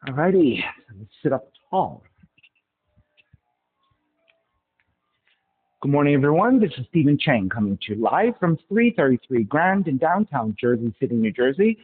Alrighty, let's sit up tall. Good morning, everyone. This is Stephen Chang coming to you live from 333 Grand in downtown Jersey City, New Jersey.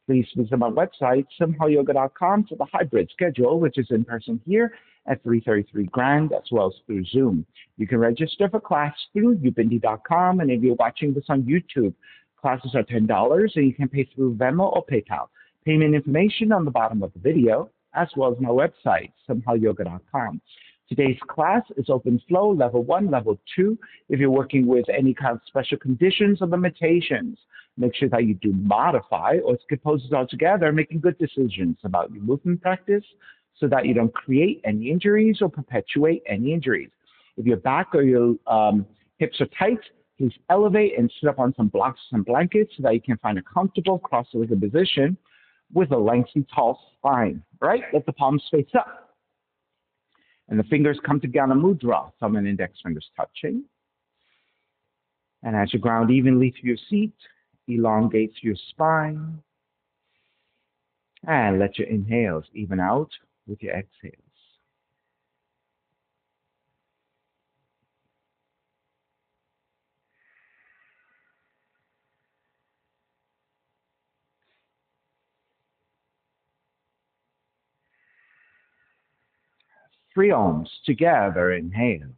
Please visit my website, simhayoga.com, for the hybrid schedule, which is in person here at 333 Grand, as well as through Zoom. You can register for class through ubindi.com, and if you're watching this on YouTube, classes are $10, and you can pay through Venmo or PayPal. Payment information on the bottom of the video, as well as my website, simhayoga.com. Today's class is open flow, level 1, level 2. If you're working with any kind of special conditions or limitations, make sure that you do modify or skip poses altogether, making good decisions about your movement practice so that you don't create any injuries or perpetuate any injuries. If your back or your hips are tight, please elevate and sit up on some blocks and blankets so that you can find a comfortable cross-legged position with a lengthy, tall spine. All right, let the palms face up. And the fingers come to Ghana Mudra, thumb and index fingers touching. And as you ground evenly through your seat, elongate through your spine. And let your inhales even out with your exhales. Three ohms together, inhale.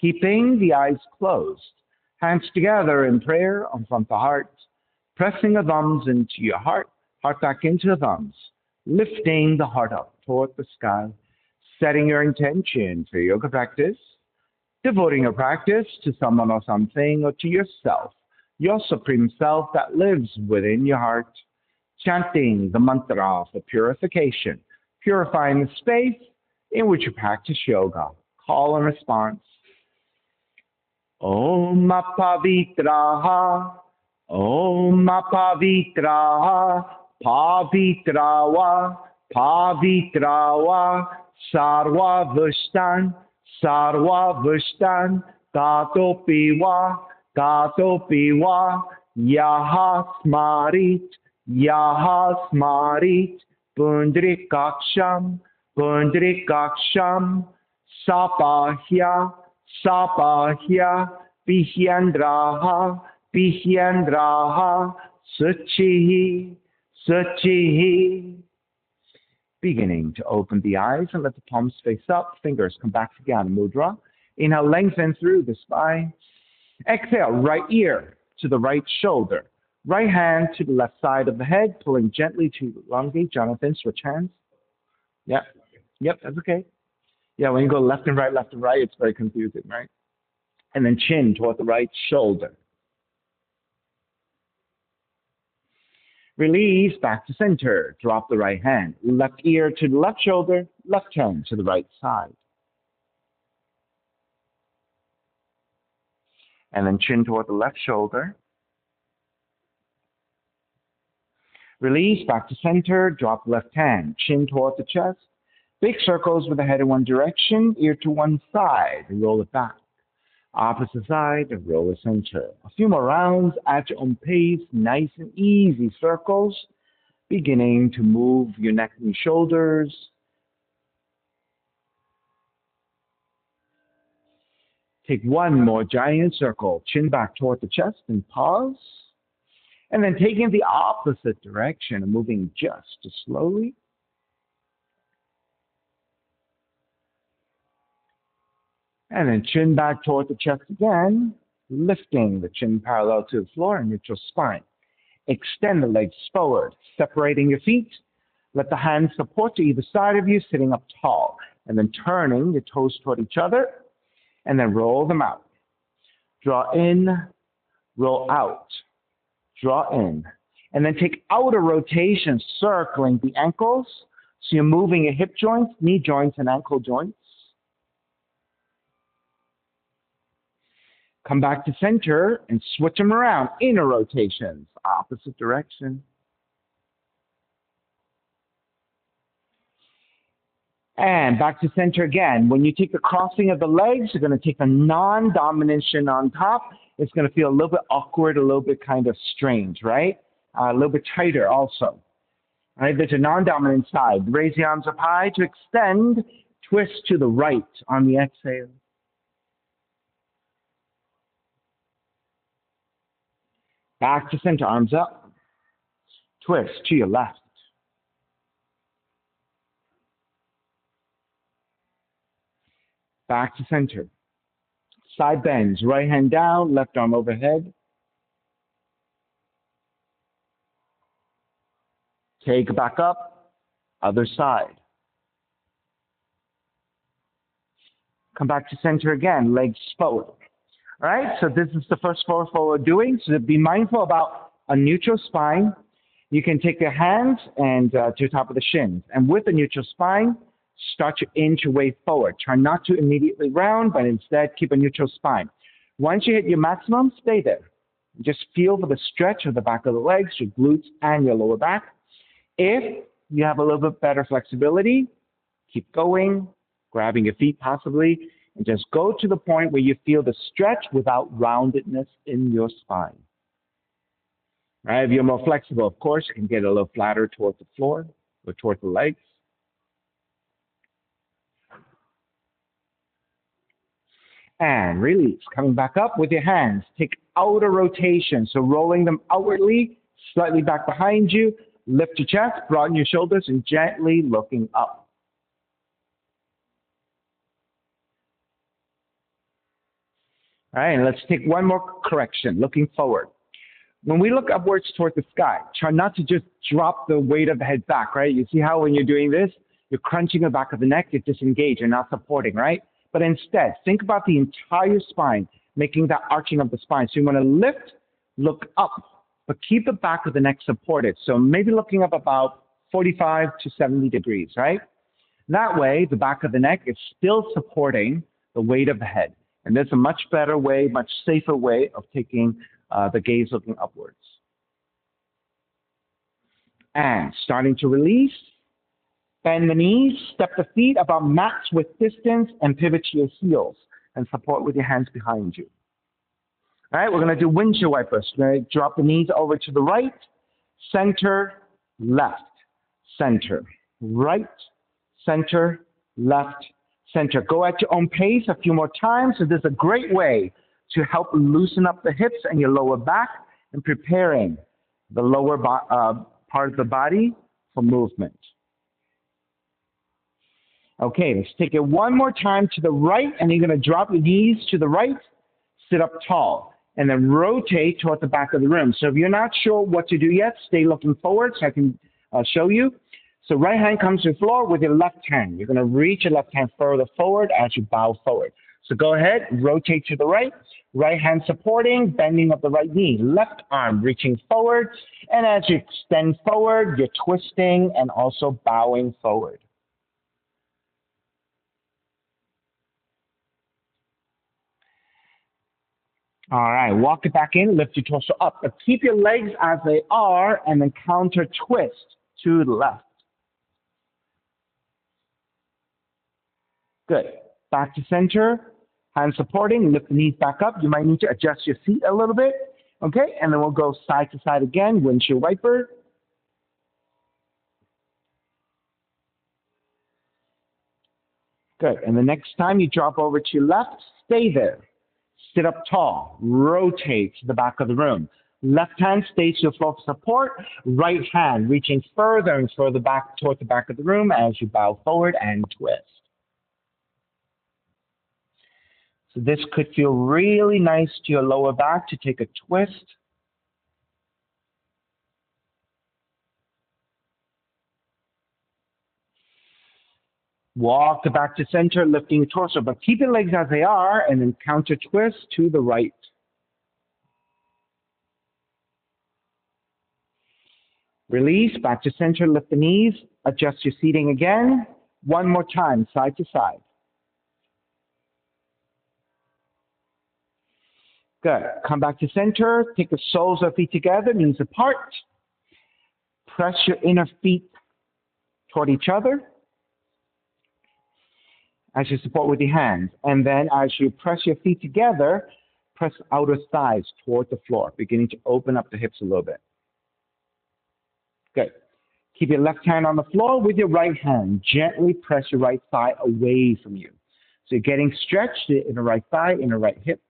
Keeping the eyes closed, hands together in prayer on front of the heart, pressing the thumbs into your heart, heart back into the thumbs, lifting the heart up toward the sky, setting your intention for your yoga practice, devoting your practice to someone or something or to yourself, your supreme self that lives within your heart, chanting the mantra for purification, purifying the space in which you practice yoga. Call and response. Om Pavitraha, Om Pavitraha, Pavitrawa, Pavitrawa, Sarva Vushtan, Sarva Vushtan, Tato Piwa, Yaha Smarit, Pundrikaksham, Sapahya, Sapahya, Pihyandraha, Suchihi, Beginning to open the eyes and let the palms face up, fingers come back to Ghana Mudra. Inhale, lengthen through the spine. Exhale, right ear to the right shoulder. Right hand to the left side of the head, pulling gently to elongate. Jonathan, switch hands. Yep, that's okay. Yeah, when you go left and right, it's very confusing, right? And then chin toward the right shoulder. Release back to center. Drop the right hand. Left ear to the left shoulder, left hand to the right side. And then chin toward the left shoulder. Release back to center. Drop left hand. Chin toward the chest. Big circles with the head in one direction, ear to one side, roll it back. Opposite side, roll it center. A few more rounds at your own pace, nice and easy circles, beginning to move your neck and shoulders. Take one more giant circle, chin back toward the chest and pause. And then taking the opposite direction and moving just as slowly. And then chin back toward the chest again, lifting the chin parallel to the floor and neutral spine. Extend the legs forward, separating your feet. Let the hands support to either side of you, sitting up tall. And then turning your toes toward each other, and then roll them out. Draw in, roll out. Draw in. And then take outer rotation, circling the ankles. So you're moving your hip joints, knee joints, and ankle joints. Come back to center and switch them around. Inner rotations, opposite direction. And back to center again. When you take the crossing of the legs, you're going to take a non-domination on top. It's going to feel a little bit awkward, a little bit kind of strange, right? A little bit tighter also. All right, there's a non-dominant side. Raise the arms up high to extend. Twist to the right on the exhale. Back to center, arms up. Twist to your left. Back to center. Side bends, right hand down, left arm overhead. Take it back up, other side. Come back to center again, legs forward. All right, so this is the first floor we're doing. So be mindful about a neutral spine. You can take your hands and to the top of the shins. And with a neutral spine, start to inch your way forward. Try not to immediately round, but instead keep a neutral spine. Once you hit your maximum, stay there. Just feel for the stretch of the back of the legs, your glutes, and your lower back. If you have a little bit better flexibility, keep going, grabbing your feet possibly, and just go to the point where you feel the stretch without roundedness in your spine. All right, if you're more flexible, of course, you can get a little flatter towards the floor or towards the legs. And release. Coming back up with your hands. Take outer rotation, so rolling them outwardly, slightly back behind you. Lift your chest, broaden your shoulders, and gently looking up. All right, and let's take one more correction, looking forward. When we look upwards toward the sky, try not to just drop the weight of the head back, right? You see how when you're doing this, you're crunching the back of the neck, you're disengaged, you're not supporting, right? But instead, think about the entire spine, making that arching of the spine. So you want to lift, look up, but keep the back of the neck supported. So maybe looking up about 45 to 70 degrees, right? That way, the back of the neck is still supporting the weight of the head. And there's a much better way, much safer way of taking the gaze looking upwards. And starting to release. Bend the knees, step the feet about max with distance, and pivot to your heels and support with your hands behind you. All right, we're going to do windshield wipers. We're going to drop the knees over to the right, center, left, center, right, center, left, center. Go at your own pace a few more times. So this is a great way to help loosen up the hips and your lower back and preparing the lower part of the body for movement. Okay, let's take it one more time to the right, and you're going to drop your knees to the right, sit up tall, and then rotate toward the back of the room. So if you're not sure what to do yet, stay looking forward so I can show you. So right hand comes to the floor with your left hand. You're going to reach your left hand further forward as you bow forward. So go ahead, rotate to the right, right hand supporting, bending of the right knee, left arm reaching forward, and as you extend forward, you're twisting and also bowing forward. All right, walk it back in, lift your torso up, but keep your legs as they are and then counter twist to the left. Good. Back to center, hands supporting, lift the knees back up. You might need to adjust your seat a little bit. Okay, and then we'll go side to side again, windshield wiper. Good, and the next time you drop over to your left, stay there. Sit up tall, rotate to the back of the room. Left hand stays to the floor for support. Right hand reaching further and further back toward the back of the room as you bow forward and twist. So this could feel really nice to your lower back to take a twist. Walk back to center, lifting your torso, but keep your legs as they are and then counter twist to the right. Release, back to center, lift the knees, adjust your seating again. One more time, side to side. Good. Come back to center, take the soles of feet together, knees apart. Press your inner feet toward each other as you support with your hands. And then as you press your feet together, press outer thighs toward the floor, beginning to open up the hips a little bit. Good. Keep your left hand on the floor with your right hand. Gently press your right thigh away from you. So you're getting stretched in the right thigh, in the right hip.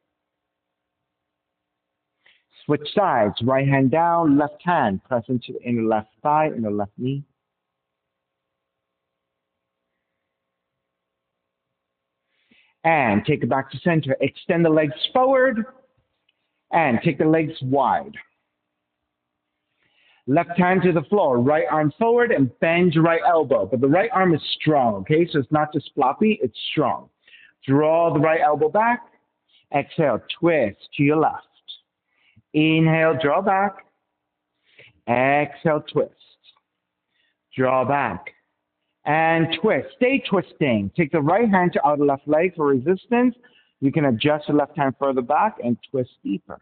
Switch sides, right hand down, left hand, press into the inner left thigh, inner left knee. And take it back to center. Extend the legs forward and take the legs wide. Left hand to the floor, right arm forward and bend your right elbow. But the right arm is strong, okay? So it's not just floppy, it's strong. Draw the right elbow back. Exhale, twist to your left. Inhale, draw back. Exhale, twist. Draw back. And twist. Stay twisting. Take the right hand to outer left leg for resistance. You can adjust the left hand further back and twist deeper.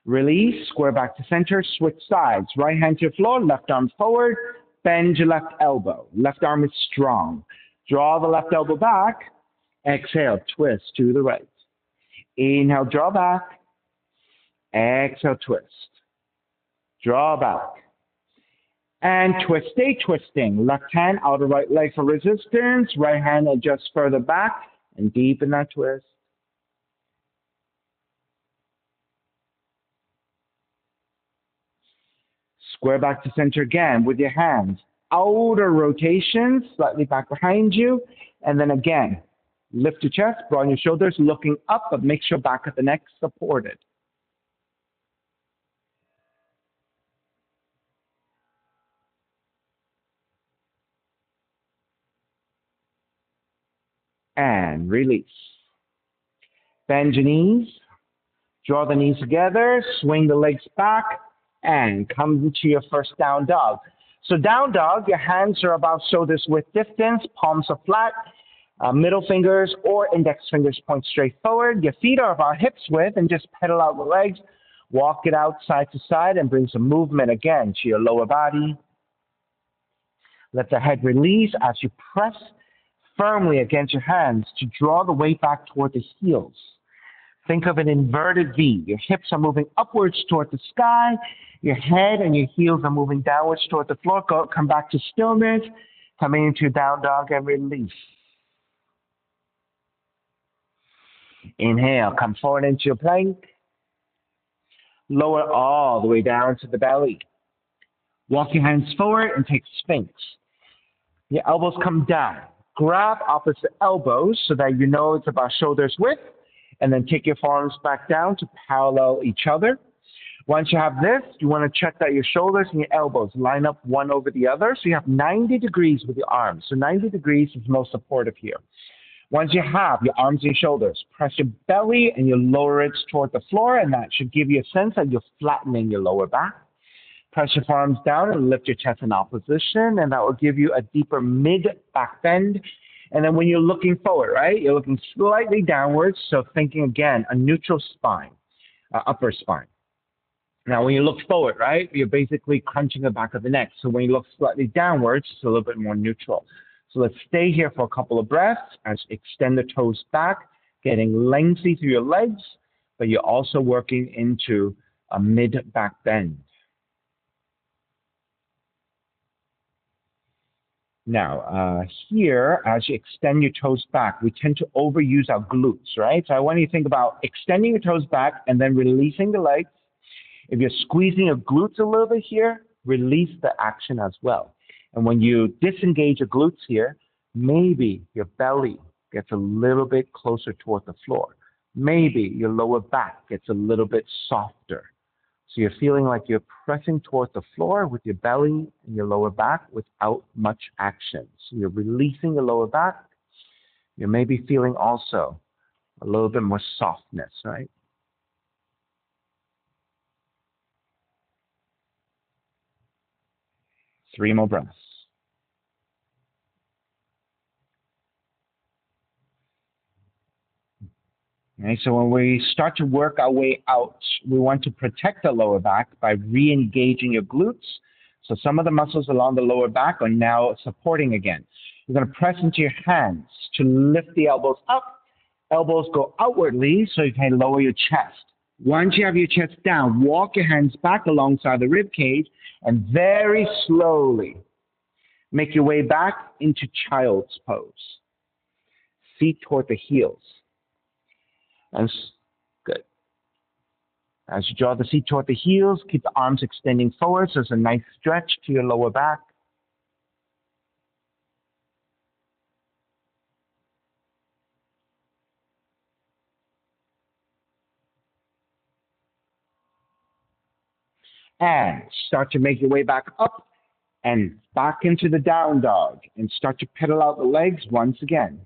Release, square back to center, switch sides. Right hand to your floor, left arm forward, bend your left elbow. Left arm is strong. Draw the left elbow back. Exhale, twist to the right. Inhale, draw back. Exhale, twist. Draw back. And twist, stay twisting. Left hand, outer right leg for resistance. Right hand adjusts further back and deepen that twist. Square back to center again with your hands. Outer rotation, slightly back behind you. And then again, lift your chest, broaden your shoulders, looking up, but make sure back of the neck supported. And release. Bend your knees. Draw the knees together. Swing the legs back. And come into your first down dog. So down dog, your hands are about shoulders width distance, palms are flat, middle fingers or index fingers point straight forward. Your feet are about hips width and just pedal out the legs. Walk it out side to side and bring some movement again to your lower body. Let the head release as you press firmly against your hands to draw the weight back toward the heels. Think of an inverted V. Your hips are moving upwards toward the sky. Your head and your heels are moving downwards toward the floor. Come back to stillness. Coming into down dog and release. Inhale, come forward into your plank. Lower all the way down to the belly. Walk your hands forward and take Sphinx. Your elbows come down. Grab opposite elbows so that you know it's about shoulders width. And then take your forearms back down to parallel each other. Once you have this, you want to check that your shoulders and your elbows line up one over the other. So you have 90 degrees with your arms. So 90 degrees is most supportive here. Once you have your arms and your shoulders, press your belly and your lower ribs toward the floor. And that should give you a sense that you're flattening your lower back. Press your forearms down and lift your chest in opposition. And that will give you a deeper mid-back bend. And then when you're looking forward, right, you're looking slightly downwards. So thinking again, a neutral spine, upper spine. Now, when you look forward, right, you're basically crunching the back of the neck. So when you look slightly downwards, it's a little bit more neutral. So let's stay here for a couple of breaths as you extend the toes back, getting lengthy through your legs, but you're also working into a mid-back bend. Now, here, as you extend your toes back, we tend to overuse our glutes, right? So I want you to think about extending your toes back and then releasing the legs. If you're squeezing your glutes a little bit here, release the action as well. And when you disengage your glutes here, maybe your belly gets a little bit closer toward the floor. Maybe your lower back gets a little bit softer. So you're feeling like you're pressing toward the floor with your belly and your lower back without much action. So you're releasing your lower back. You may be feeling also A little bit more softness, right? Three more breaths. Okay, so when we start to work our way out, we want to protect the lower back by re-engaging your glutes. So some of the muscles along the lower back are now supporting again. You're going to press into your hands to lift the elbows up. Elbows go outwardly so you can lower your chest. Once you have your chest down, walk your hands back alongside the rib cage and very slowly make your way back into child's pose. Feet toward the heels. And good. As you draw the seat toward the heels, keep the arms extending forward so there's a nice stretch to your lower back. And start to make your way back up and back into the down dog and start to pedal out the legs once again.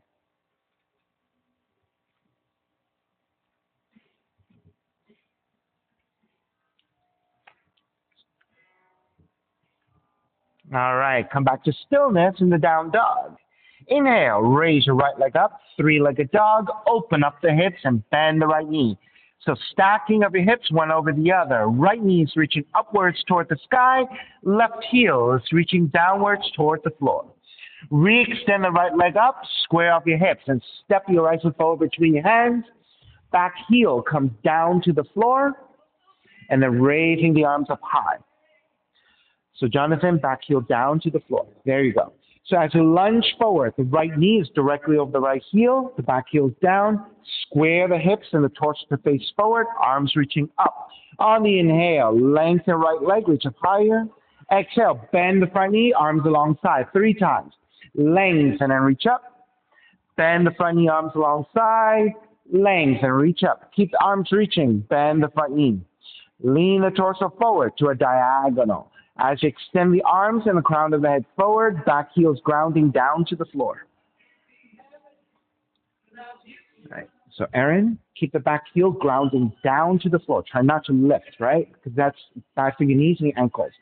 All right, come back to stillness in the down dog. Inhale, raise your right leg up, three-legged dog, open up the hips and bend the right knee. So stacking of your hips one over the other. Right knee is reaching upwards toward the sky, left heel is reaching downwards toward the floor. Re-extend the right leg up, square off your hips and step your right foot forward between your hands. Back heel comes down to the floor and then raising the arms up high. So Jonathan, back heel down to the floor. There you go. So as you lunge forward, the right knee is directly over the right heel, the back heel is down, square the hips and the torso to face forward, arms reaching up. On the inhale, lengthen right leg, reach up higher. Exhale, bend the front knee, arms alongside, 3 times. Lengthen and reach up. Bend the front knee, arms alongside, lengthen, reach up. Keep the arms reaching, bend the front knee. Lean the torso forward to a diagonal. As you extend the arms and the crown of the head forward, back heels grounding down to the floor. Right. So Aaron, keep the back heel grounding down to the floor. Try not to lift, right? Because that's bad for your knees and your ankles.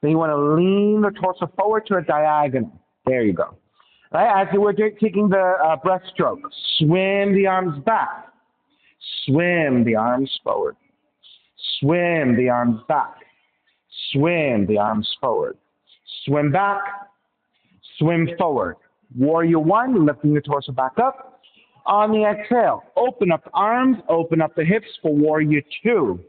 Then you want to lean the torso forward to a diagonal. There you go. Right. As you were taking the breaststroke, swim the arms back. Swim the arms forward. Swim the arms back. Swim the arms forward. Swim back. Swim forward. Warrior 1, lifting the torso back up. On the exhale, open up the arms, open up the hips for Warrior 2.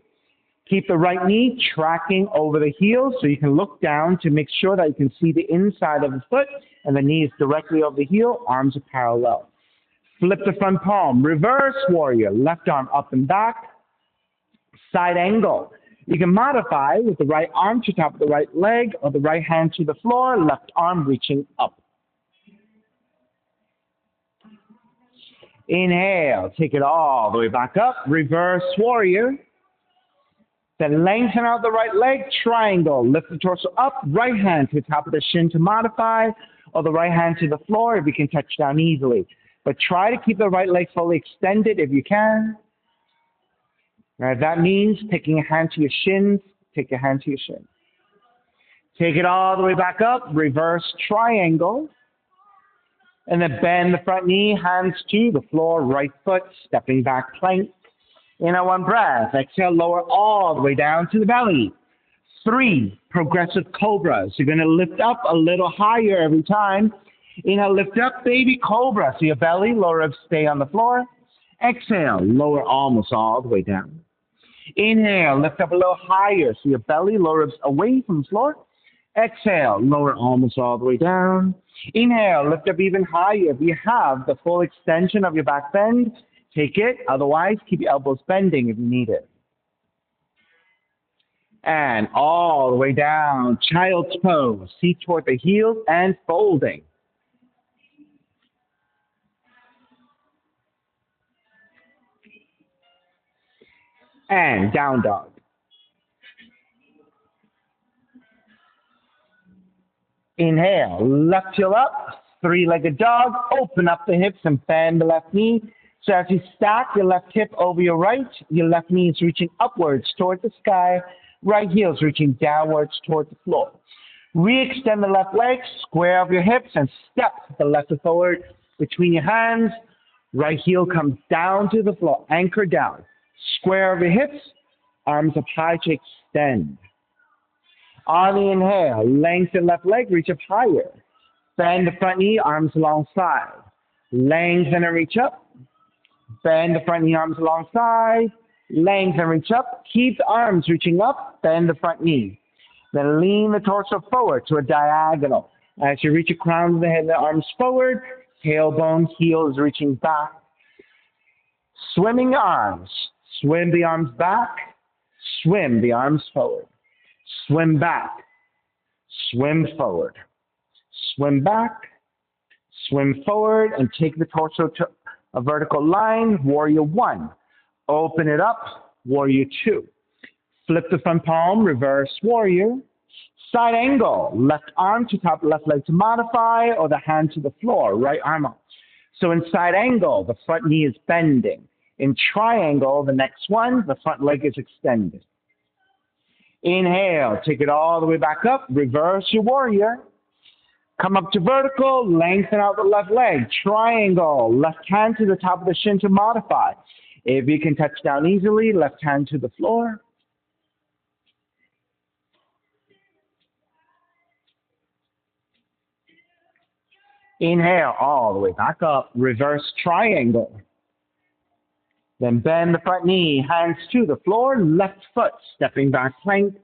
Keep the right knee tracking over the heel so you can look down to make sure that you can see the inside of the foot and the knee is directly over the heel, arms are parallel. Flip the front palm, reverse warrior, left arm up and back, side angle. You can modify with the right arm to top of the right leg or the right hand to the floor, left arm reaching up. Inhale, take it all the way back up, reverse warrior. Then lengthen out the right leg, triangle, lift the torso up, right hand to the top of the shin to modify, or the right hand to the floor if you can touch down easily. But try to keep the right leg fully extended if you can. That means taking a hand to your shins, take your hand to your shin. Take it all the way back up, reverse triangle. And then bend the front knee, hands to the floor, right foot, stepping back plank. In a 1 breath, exhale, lower all the way down to the belly. 3 progressive cobras. You're going to lift up a little higher every time. Inhale, lift up, baby cobra. So your belly, lower ribs stay on the floor. Exhale, lower almost all the way down. Inhale, lift up a little higher. So your belly, lower ribs away from the floor. Exhale, lower almost all the way down. Inhale, lift up even higher. If you have the full extension of your back bend, take it. Otherwise, keep your elbows bending if you need it. And all the way down, child's pose. Seat toward the heels and folding. And down dog. Inhale, left heel up, 3-legged dog, open up the hips and bend the left knee, So as you stack your left hip over your right, your left knee is reaching upwards towards the sky, right heel is reaching downwards towards the floor. Re-extend the left leg, square up your hips, and step the left foot forward between your hands. Right heel comes down to the floor, anchor down. Square up your hips, arms up high to extend. On the inhale, lengthen left leg, reach up higher. Bend the front knee, arms alongside. Lengthen and reach up. Bend the front knee, arms alongside. Lengthen and reach up. Keep the arms reaching up. Bend the front knee. Then lean the torso forward to a diagonal. As you reach the crown of the head, the arms forward. Tailbone, heels reaching back. Swimming the arms. Swim the arms back. Swim the arms forward. Swim back. Swim forward. Swim back. Swim forward and take the torso to a vertical line. Warrior 1. Open it up. Warrior 2. Flip the front palm. Reverse warrior. Side angle. Left arm to top left leg to modify, or the hand to the floor. Right arm up. So in side angle, the front knee is bending. In triangle, the next one, the front leg is extended. Inhale. Take it all the way back up. Reverse your warrior. Come up to vertical, lengthen out the left leg. Triangle, left hand to the top of the shin to modify. If you can touch down easily, left hand to the floor. Inhale, all the way back up. Reverse triangle. Then bend the front knee, hands to the floor, left foot, stepping back plank.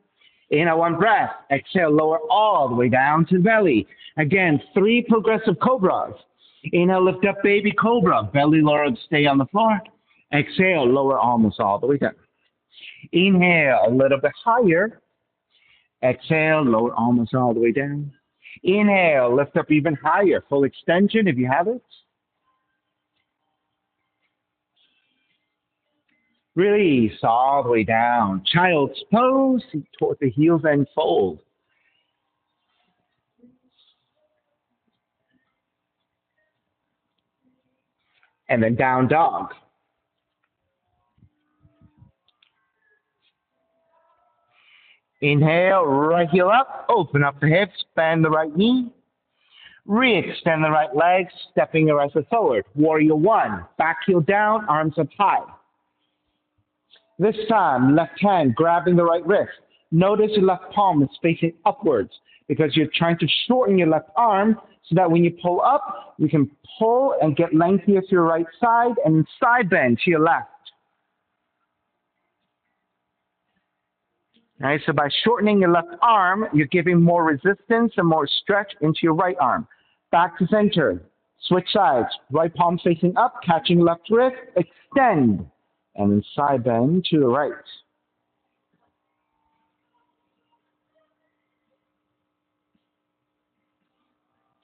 Inhale, one breath. Exhale, lower all the way down to the belly. Again, 3 progressive cobras. Inhale, lift up, baby cobra. Belly lowered, stay on the floor. Exhale, lower almost all the way down. Inhale, a little bit higher. Exhale, lower almost all the way down. Inhale, lift up even higher. Full extension if you have it. Release all the way down. Child's pose, toward the heels and fold. And then down dog. Inhale, right heel up, open up the hips, bend the right knee. Re-extend the right leg, stepping the right foot forward. Warrior 1, back heel down, arms up high. This time, left hand grabbing the right wrist. Notice your left palm is facing upwards because you're trying to shorten your left arm so that when you pull up, you can pull and get lengthier to your right side and side bend to your left. All right, so by shortening your left arm, you're giving more resistance and more stretch into your right arm. Back to center. Switch sides. Right palm facing up, catching left wrist, extend. And then side bend to the right.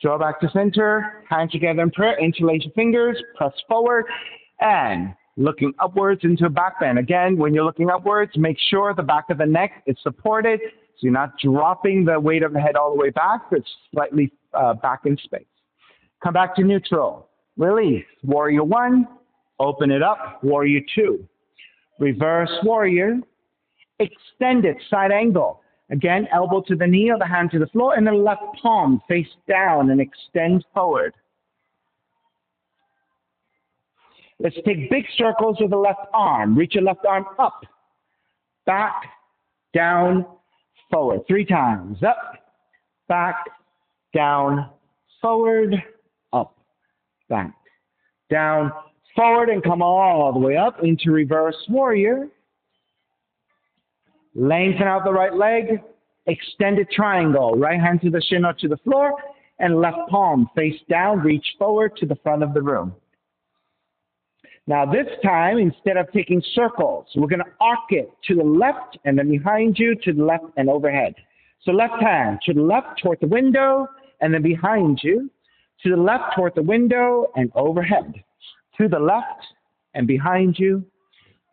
Draw back to center, hands together in prayer, interlace your fingers, press forward, and looking upwards into a back bend. Again, when you're looking upwards, make sure the back of the neck is supported, so you're not dropping the weight of the head all the way back, but slightly back in space. Come back to neutral. Release. Warrior 1. Open it up. Warrior 2. Reverse warrior. Extended side angle. Again, elbow to the knee or the hand to the floor, and the left palm face down and extend forward. Let's take big circles with the left arm. Reach your left arm up, back, down, forward. 3 times. Up, back, down, forward, up, back, down, forward, and come all the way up into reverse warrior. Lengthen out the right leg, extended triangle. Right hand to the shin or to the floor, and left palm face down, reach forward to the front of the room. Now this time, instead of taking circles, we're going to arc it to the left and then behind you, to the left and overhead. So left hand to the left toward the window, and then behind you, to the left toward the window and overhead. To the left and behind you,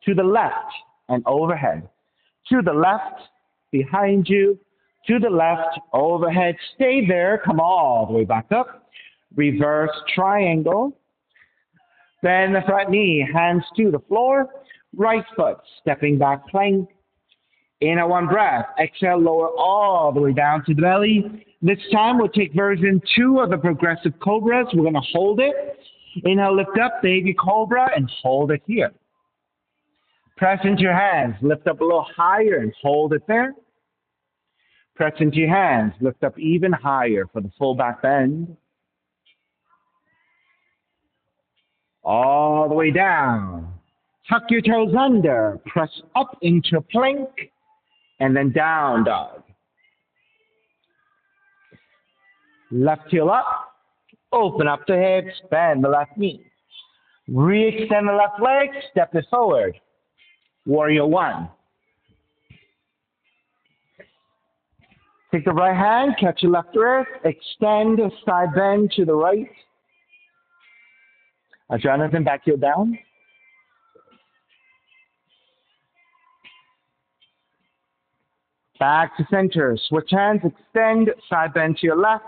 to the left and overhead. To the left, behind you, to the left, overhead. Stay there. Come all the way back up. Reverse triangle. Bend the front knee, hands to the floor. Right foot, stepping back plank. Inhale, one breath. Exhale, lower all the way down to the belly. This time we'll take version 2 of the progressive cobras. We're going to hold it. Inhale, lift up, baby cobra, and hold it here. Press into your hands, lift up a little higher and hold it there. Press into your hands, lift up even higher for the full back bend. All the way down. Tuck your toes under, press up into a plank, and then down dog. Left heel up, open up the hips, bend the left knee. Re-extend the left leg, step it forward. Warrior 1. Take the right hand, catch your left wrist, extend side bend to the right. Jonathan, back heel down. Back to center. Switch hands, extend, side bend to your left.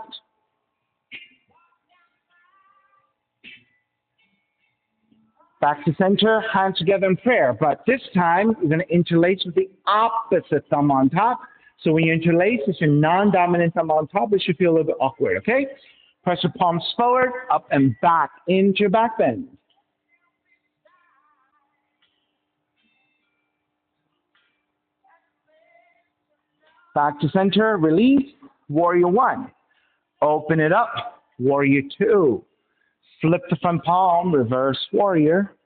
Back to center, hands together in prayer. But this time, you're going to interlace with the opposite thumb on top. So when you interlace, it's your non-dominant thumb on top. It should feel a little bit awkward, okay? Press your palms forward, up and back into your back bend. Back to center, release, warrior 1. Open it up, warrior 2. Flip the front palm, reverse warrior.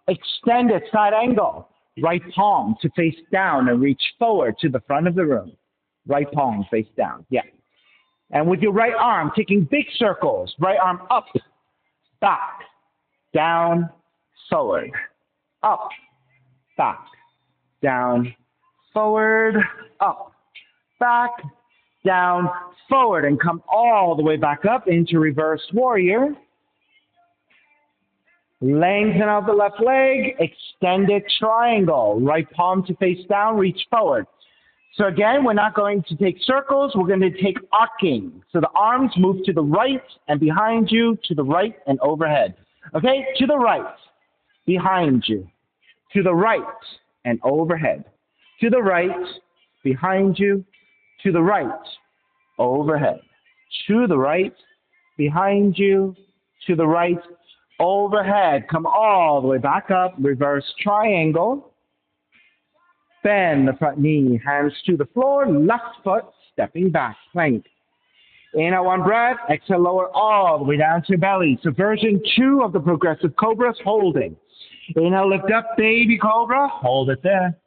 Extend it, side angle. Right palm to face down and reach forward to the front of the room. Right palm face down, yeah. And with your right arm, taking big circles. Right arm up, back, down, forward. Up, back, down, forward, up. Back, down, forward, and come all the way back up into reverse warrior. Lengthen out the left leg, extended triangle. Right palm to face down, reach forward. So again, we're not going to take circles, we're going to take arcing. So the arms move to the right and behind you, to the right and overhead. Okay, to the right, behind you, to the right and overhead. To the right, behind you, to the right, overhead. To the right, behind you, to the right, overhead. Come all the way back up, reverse triangle. Bend the front knee, hands to the floor, left foot, stepping back, plank. Inhale, one breath, exhale, lower all the way down to your belly. So version 2 of the progressive cobras, holding. Inhale, lift up, baby cobra, hold it there.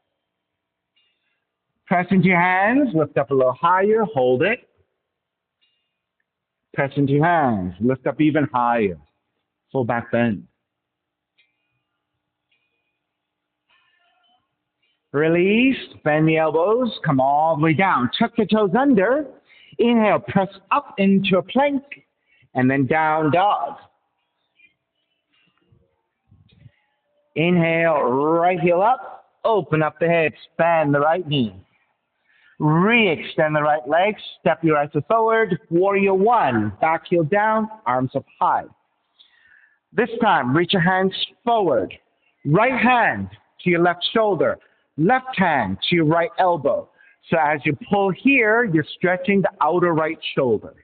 Press into your hands, lift up a little higher, hold it. Press into your hands, lift up even higher. Full back bend. Release, bend the elbows, come all the way down. Tuck the toes under. Inhale, press up into a plank, and then down dog. Inhale, right heel up, open up the hips, bend the right knee. Re-extend the right leg, step your right foot forward, warrior 1, back heel down, arms up high. This time, reach your hands forward. Right hand to your left shoulder, left hand to your right elbow. So as you pull here, you're stretching the outer right shoulder.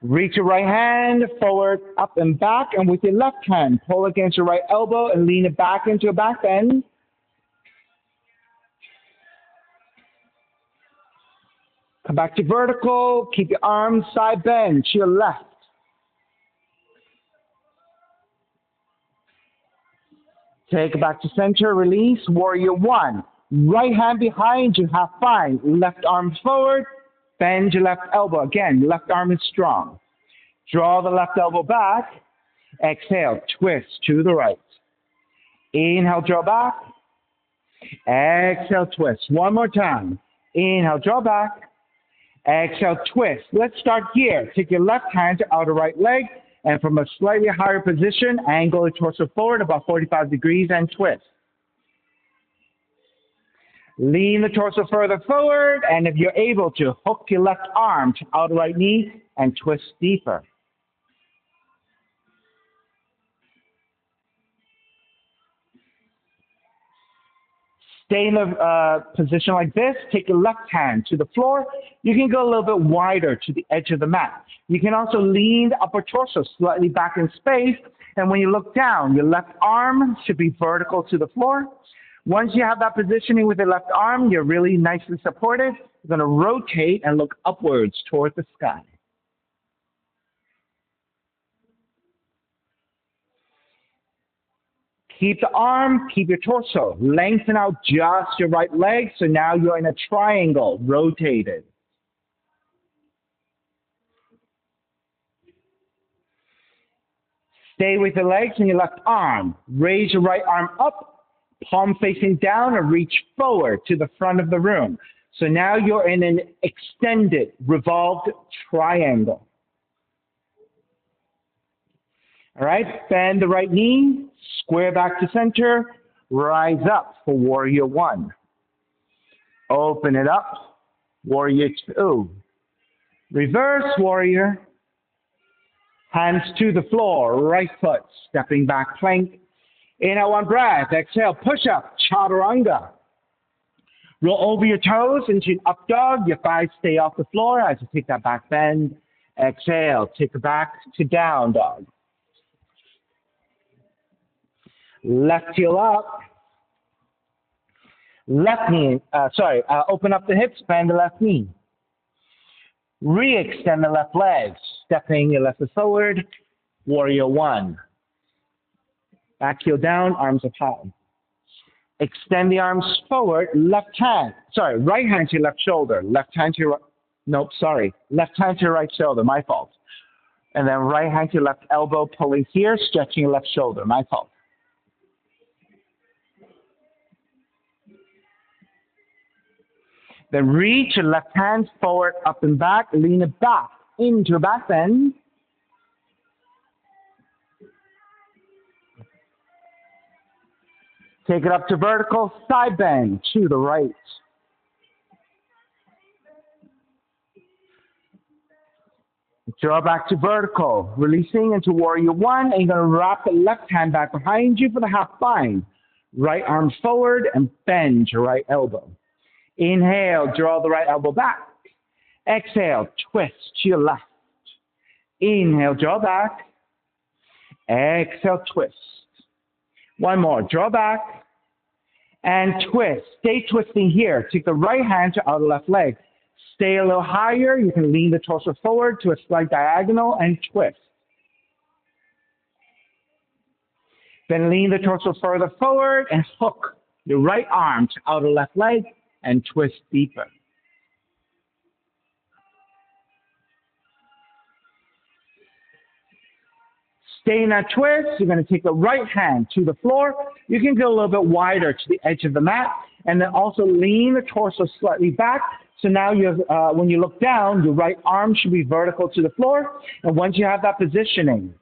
Reach your right hand forward, up and back, and with your left hand, pull against your right elbow and lean it back into a back bend. Come back to vertical, keep your arms side bend to your left. Take it back to center, release, warrior 1. Right hand behind you, half bind, left arm forward, bend your left elbow. Again, left arm is strong. Draw the left elbow back. Exhale, twist to the right. Inhale, draw back. Exhale, twist. One more time. Inhale, draw back. Exhale, twist. Let's start here. Take your left hand to outer right leg, and from a slightly higher position, angle the torso forward about 45 degrees and twist. Lean the torso further forward, and if you're able to, hook your left arm to outer right knee and twist deeper. Stay in a position like this. Take your left hand to the floor. You can go a little bit wider to the edge of the mat. You can also lean the upper torso slightly back in space. And when you look down, your left arm should be vertical to the floor. Once you have that positioning with your left arm, you're really nicely supported. You're going to rotate and look upwards toward the sky. Keep the arm, keep your torso. Lengthen out just your right leg, so now you're in a triangle, rotated. Stay with the legs and your left arm. Raise your right arm up, palm facing down, and reach forward to the front of the room. So now you're in an extended, revolved triangle. All right, bend the right knee, square back to center, rise up for warrior one. Open it up, warrior two. Reverse warrior, hands to the floor, right foot, stepping back plank. Inhale, one breath, exhale, push up, chaturanga. Roll over your toes into an up dog, your thighs stay off the floor as you take that back bend. Exhale, take it back to down dog. Left heel up. Left knee, open up the hips, bend the left knee. Re-extend the left leg, stepping your left foot forward, warrior one. Back heel down, arms up high. Extend the arms forward, right hand to your left shoulder, left hand to your right shoulder, my fault. And then right hand to your left elbow, pulling here, stretching your left shoulder, my fault. Then reach your left hand forward, up and back, lean it back into a back bend. Take it up to vertical, side bend to the right. Draw back to vertical, releasing into warrior one, and you're going to wrap the left hand back behind you for the half bind. Right arm forward and bend your right elbow. Inhale, draw the right elbow back. Exhale, twist to your left. Inhale, draw back. Exhale, twist. One more, draw back and twist. Stay twisting here. Take the right hand to outer left leg. Stay a little higher. You can lean the torso forward to a slight diagonal and twist. Then lean the torso further forward and hook your right arm to outer left leg and twist deeper. Stay in that twist. You're going to take the right hand to the floor. You can go a little bit wider to the edge of the mat, and then also lean the torso slightly back. So now when you look down, your right arm should be vertical to the floor. And once you have that positioning,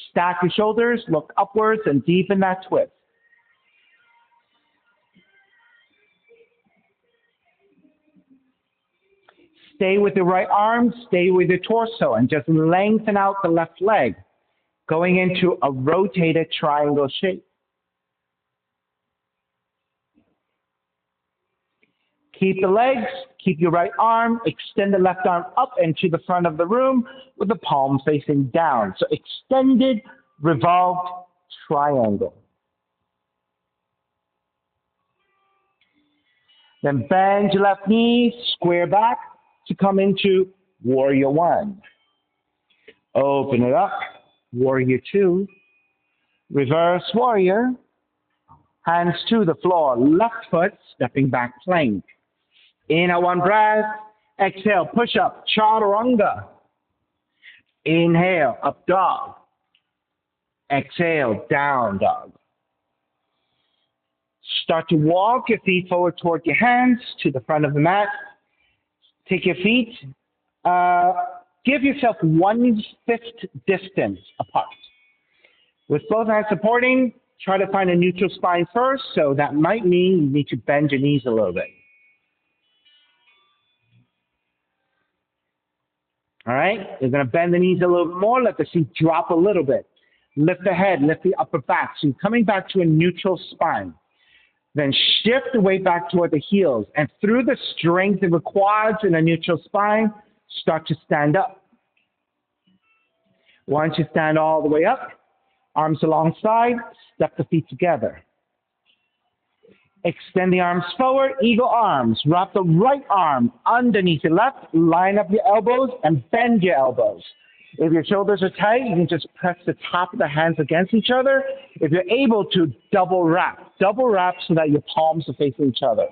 stack your shoulders, look upwards, and deepen that twist. Stay with the right arm, stay with the torso, and just lengthen out the left leg, going into a rotated triangle shape. Keep the legs, keep your right arm, extend the left arm up and to the front of the room with the palm facing down. So extended, revolved triangle. Then bend your left knee, square back to come into warrior one. Open it up, warrior two. Reverse warrior. Hands to the floor, left foot, stepping back plank. Inhale, one breath. Exhale, push up, chaturanga. Inhale, up dog. Exhale, down dog. Start to walk your feet forward toward your hands to the front of the mat. Take your feet. Give yourself 1/5 distance apart. With both hands supporting, try to find a neutral spine first, so that might mean you need to bend your knees a little bit. All right? You're going to bend the knees a little bit more. Let the seat drop a little bit. Lift the head, lift the upper back. So you're coming back to a neutral spine. Then shift the weight back toward the heels. And through the strength of the quads and a neutral spine, start to stand up. Once you stand all the way up, arms alongside, step the feet together. Extend the arms forward, eagle arms. Wrap the right arm underneath your left, line up your elbows, and bend your elbows. If your shoulders are tight, you can just press the top of the hands against each other. If you're able to, double wrap so that your palms are facing each other.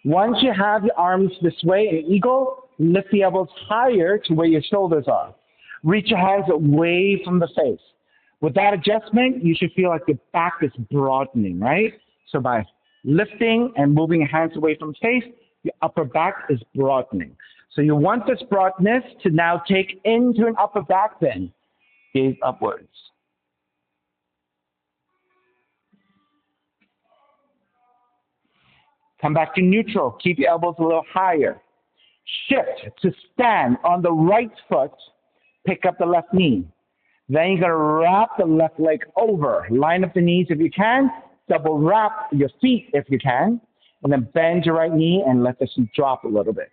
Once you have your arms this way in eagle, lift the elbows higher to where your shoulders are. Reach your hands away from the face. With that adjustment, you should feel like your back is broadening, right? So by lifting and moving your hands away from the face, your upper back is broadening. So you want this broadness to now take into an upper back bend. Gaze upwards. Come back to neutral. Keep your elbows a little higher. Shift to stand on the right foot. Pick up the left knee. Then you're going to wrap the left leg over. Line up the knees if you can. Double wrap your feet if you can. And then bend your right knee and let the seat drop a little bit.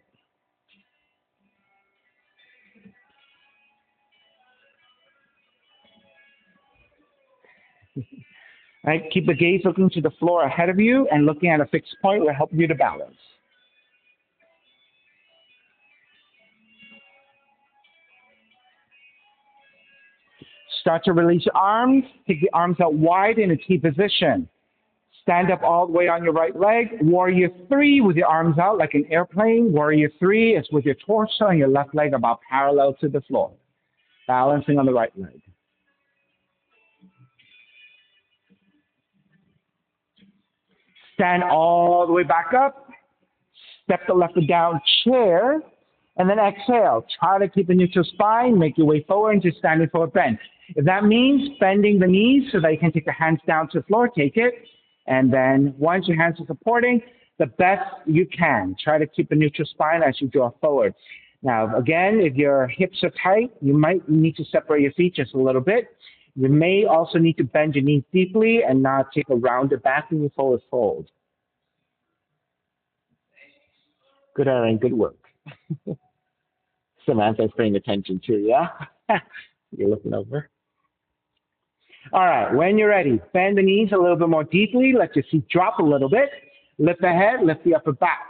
All right, keep the gaze looking to the floor ahead of you and looking at a fixed point will help you to balance. Start to release your arms. Take the arms out wide in a T position. Stand up all the way on your right leg. Warrior 3 with your arms out like an airplane. Warrior 3 is with your torso and your left leg about parallel to the floor. Balancing on the right leg. Stand all the way back up. Step the left foot down, chair, and then exhale. Try to keep a neutral spine. Make your way forward into standing forward bend. If that means bending the knees so that you can take the hands down to the floor, take it. And then once your hands are supporting, the best you can. Try to keep a neutral spine as you draw forward. Now, again, if your hips are tight, you might need to separate your feet just a little bit. You may also need to bend your knees deeply and not take a rounded back in your forward fold. Good, Aaron. Good work. Samantha's paying attention too, yeah? You're looking over. All right, when you're ready, bend the knees a little bit more deeply. Let your feet drop a little bit. Lift the head, lift the upper back.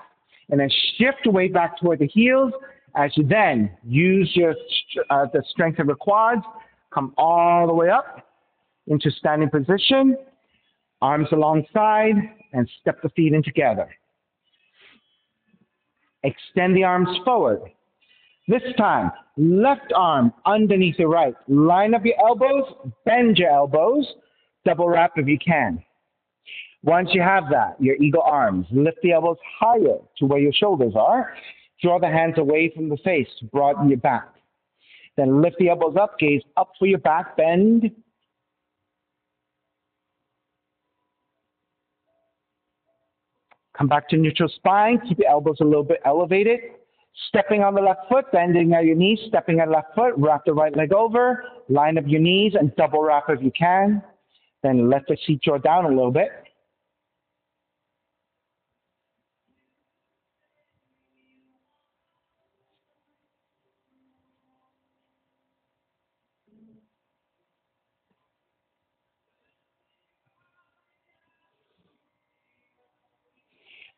And then shift the weight back toward the heels as you then use the strength of your quads. Come all the way up into standing position. Arms alongside and step the feet in together. Extend the arms forward. This time, left arm underneath your right. Line up your elbows, bend your elbows, double wrap if you can. Once you have that, your eagle arms, lift the elbows higher to where your shoulders are. Draw the hands away from the face to broaden your back. Then lift the elbows up, gaze up for your back bend. Come back to neutral spine, keep your elbows a little bit elevated. Stepping on the left foot, bending at your knees, stepping on the left foot, wrap the right leg over, line up your knees and double wrap if you can. Then let the seat draw down a little bit.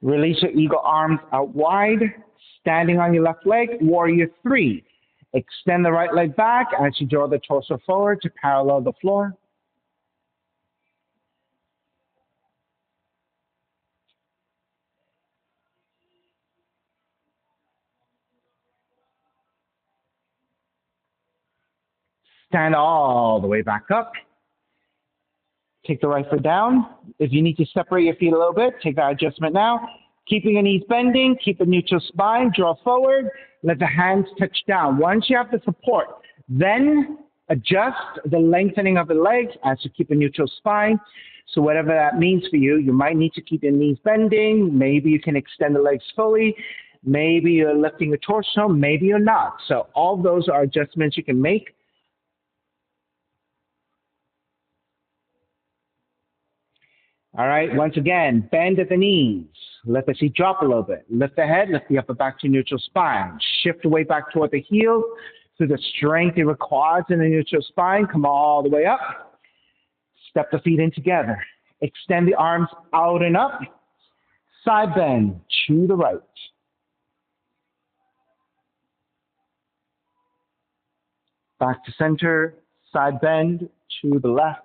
Release your eagle arms out wide. Standing on your left leg, warrior 3. Extend the right leg back as you draw the torso forward to parallel the floor. Stand all the way back up. Take the right foot down. If you need to separate your feet a little bit, take that adjustment now. Keeping your knees bending, keep a neutral spine, draw forward, let the hands touch down. Once you have the support, then adjust the lengthening of the legs as you keep a neutral spine. So whatever that means for you, you might need to keep your knees bending. Maybe you can extend the legs fully. Maybe you're lifting your torso, maybe you're not. So all those are adjustments you can make. All right, once again, bend at the knees. Let the seat drop a little bit. Lift the head, lift the upper back to neutral spine. Shift the weight back toward the heels through the strength in the quads and the neutral spine. Come all the way up. Step the feet in together. Extend the arms out and up. Side bend to the right. Back to center, side bend to the left.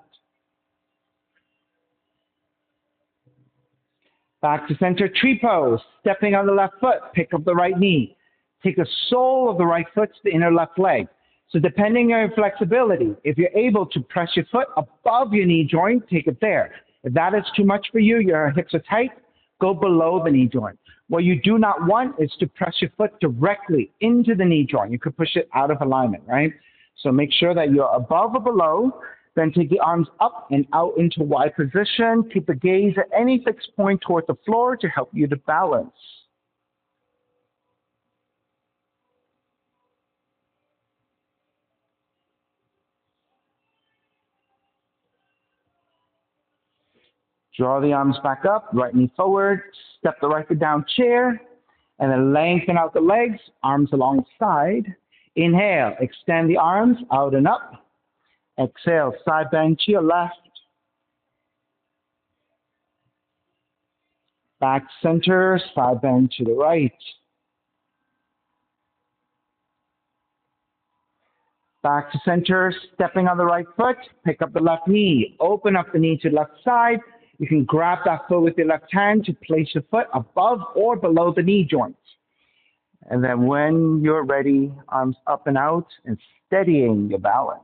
Back to center, tree pose. Stepping on the left foot, pick up the right knee. Take the sole of the right foot to the inner left leg. So depending on your flexibility, if you're able to press your foot above your knee joint, take it there. If that is too much for you, your hips are tight, go below the knee joint. What you do not want is to press your foot directly into the knee joint. You could push it out of alignment, right? So make sure that you're above or below. Then take the arms up and out into wide position. Keep the gaze at any fixed point toward the floor to help you to balance. Draw the arms back up, right knee forward, step the right foot down, chair, and then lengthen out the legs, arms alongside. Inhale, extend the arms out and up. Exhale, side bend to your left. Back center, side bend to the right. Back to center, stepping on the right foot, pick up the left knee, open up the knee to the left side. You can grab that foot with your left hand to place your foot above or below the knee joint. And then when you're ready, arms up and out and steadying your balance.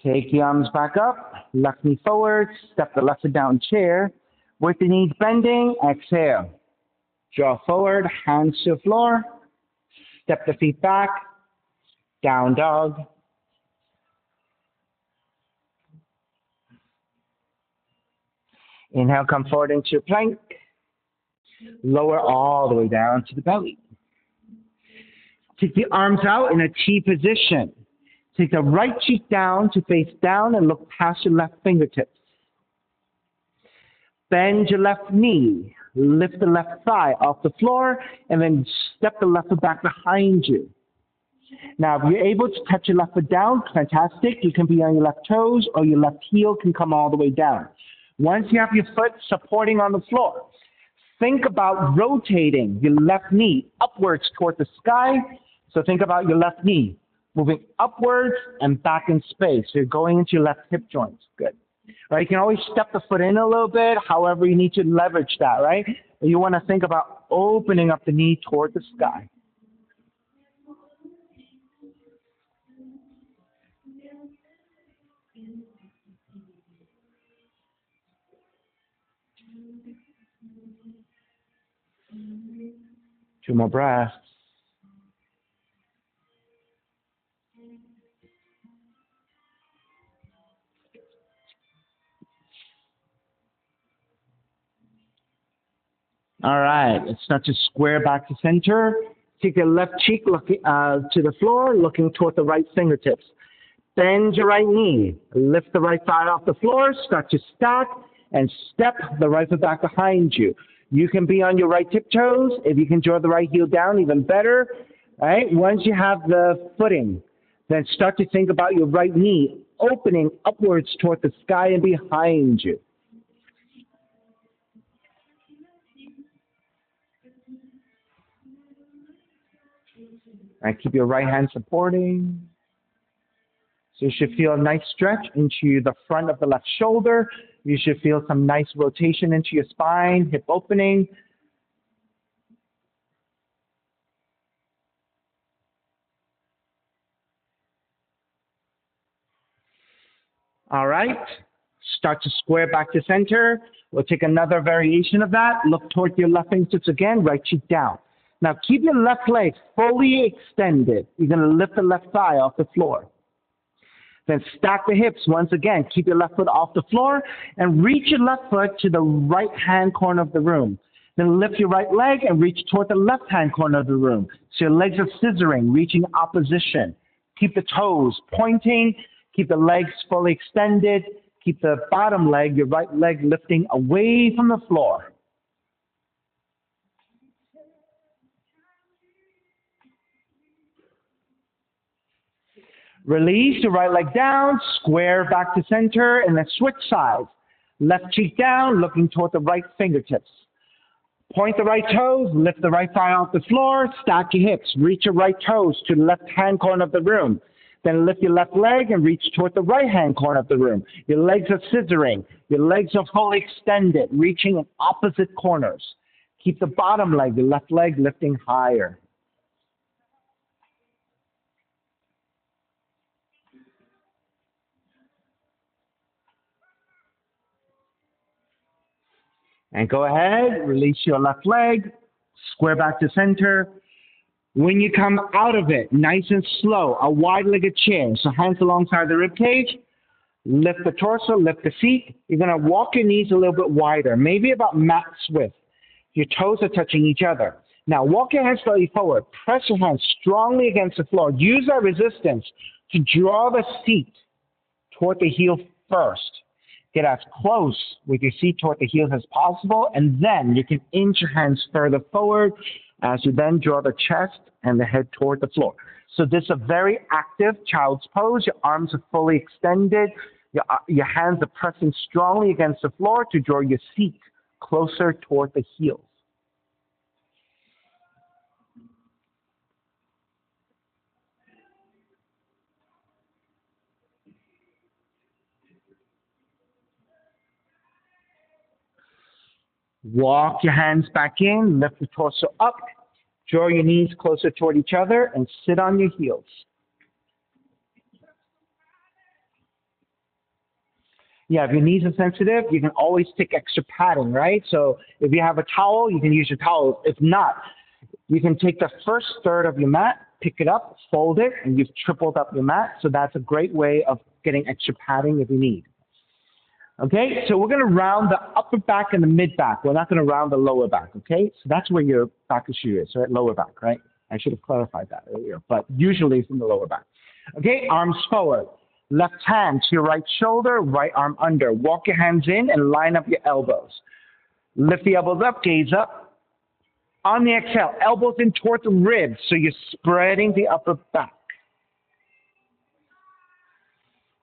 Take the arms back up, left knee forward, step the left foot down, chair. With the knees bending, exhale. Draw forward, hands to the floor. Step the feet back, down dog. Inhale, come forward into your plank. Lower all the way down to the belly. Take the arms out in a T position. Take the right cheek down to face down and look past your left fingertips. Bend your left knee. Lift the left thigh off the floor and then step the left foot back behind you. Now, if you're able to touch your left foot down, fantastic. You can be on your left toes or your left heel can come all the way down. Once you have your foot supporting on the floor, think about rotating your left knee upwards toward the sky. So think about your left knee moving upwards and back in space. So you're going into your left hip joints. Good. Right? You can always step the foot in a little bit, however you need to leverage that, right? You want to think about opening up the knee toward the sky. Two more breaths. All right, let's start to square back to center. Take your left cheek looking to the floor, looking toward the right fingertips. Bend your right knee. Lift the right thigh off the floor. Start to stack and step the right foot back behind you. You can be on your right tiptoes. If you can draw the right heel down, even better. All right, once you have the footing, then start to think about your right knee opening upwards toward the sky and behind you. And keep your right hand supporting. So you should feel a nice stretch into the front of the left shoulder. You should feel some nice rotation into your spine, hip opening. All right. Start to square back to center. We'll take another variation of that. Look toward your left fingertips again, right cheek down. Now keep your left leg fully extended. You're going to lift the left thigh off the floor. Then stack the hips once again. Keep your left foot off the floor and reach your left foot to the right hand corner of the room. Then lift your right leg and reach toward the left hand corner of the room. So your legs are scissoring, reaching opposition. Keep the toes pointing. Keep the legs fully extended. Keep the bottom leg, your right leg, lifting away from the floor. Release your right leg down, square back to center, and then switch sides. Left cheek down, looking toward the right fingertips. Point the right toes, lift the right thigh off the floor, stack your hips, reach your right toes to the left hand corner of the room. Then lift your left leg and reach toward the right hand corner of the room. Your legs are scissoring. Your legs are fully extended, reaching in opposite corners. Keep the bottom leg, the left leg, lifting higher. And go ahead, release your left leg, square back to center. When you come out of it, nice and slow, a wide-legged chair. So hands alongside the rib cage, lift the torso, lift the feet. You're going to walk your knees a little bit wider, maybe about mat's width. Your toes are touching each other. Now walk your hands slightly forward. Press your hands strongly against the floor. Use that resistance to draw the seat toward the heel first. Get as close with your seat toward the heels as possible, and then you can inch your hands further forward as you then draw the chest and the head toward the floor. So this is a very active child's pose. Your arms are fully extended. Your hands are pressing strongly against the floor to draw your seat closer toward the heels. Walk your hands back in, lift the torso up, draw your knees closer toward each other, and sit on your heels. Yeah, if your knees are sensitive, you can always take extra padding, right? So if you have a towel, you can use your towel. If not, you can take the first third of your mat, pick it up, fold it, and you've tripled up your mat. So that's a great way of getting extra padding if you need. Okay, so we're going to round the upper back and the mid back. We're not going to round the lower back, okay? So that's where your back issue is, right? Lower back, right? I should have clarified that earlier, but usually it's in the lower back. Okay, arms forward. Left hand to your right shoulder, right arm under. Walk your hands in and line up your elbows. Lift the elbows up, gaze up. On the exhale, elbows in toward the ribs, so you're spreading the upper back.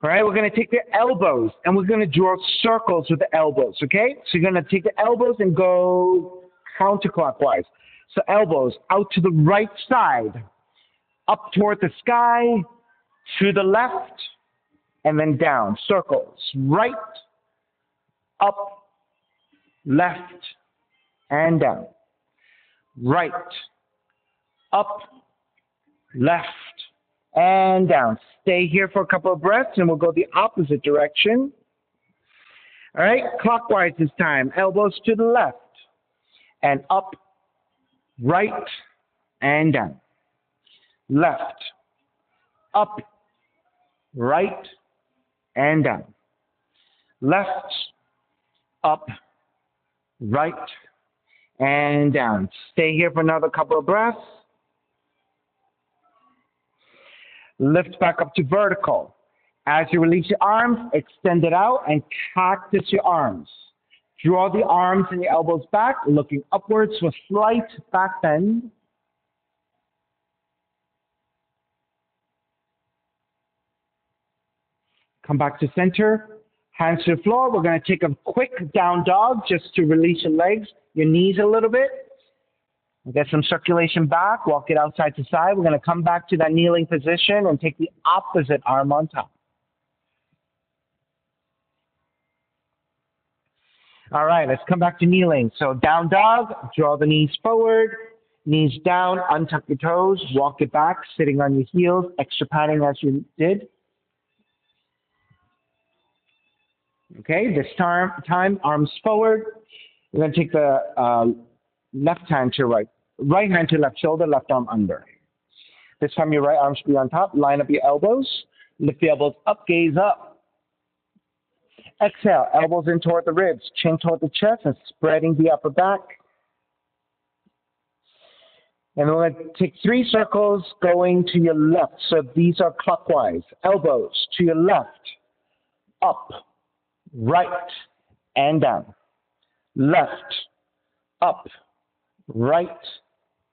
All right, we're going to take the elbows, and we're going to draw circles with the elbows, okay? So you're going to take the elbows and go counterclockwise. So elbows out to the right side, up toward the sky, to the left, and then down. Circles, right, up, left, and down. Right, up, left, and down. Stay here for a couple of breaths, and we'll go the opposite direction. All right, clockwise this time. Elbows to the left, and up, right, and down. Left, up, right, and down. Left, up, right, and down. Stay here for another couple of breaths. Lift back up to vertical. As you release your arms, extend it out and cactus your arms. Draw the arms and your elbows back, looking upwards for a slight back bend. Come back to center. Hands to the floor. We're going to take a quick down dog just to release your legs, your knees a little bit. Get some circulation back. Walk it outside to side. We're going to come back to that kneeling position and take the opposite arm on top. All right, let's come back to kneeling. So down dog, draw the knees forward, knees down, untuck your toes, walk it back, sitting on your heels, extra padding as you did. Okay, this time arms forward. You're going to take the left hand to your right hand to your left shoulder, left arm under. This time your right arm should be on top. Line up your elbows. Lift the elbows up, gaze up. Exhale, elbows in toward the ribs, chin toward the chest, and spreading the upper back. And we're going to take 3 circles going to your left. So these are clockwise. Elbows to your left, up, right, and down. Left, up, right,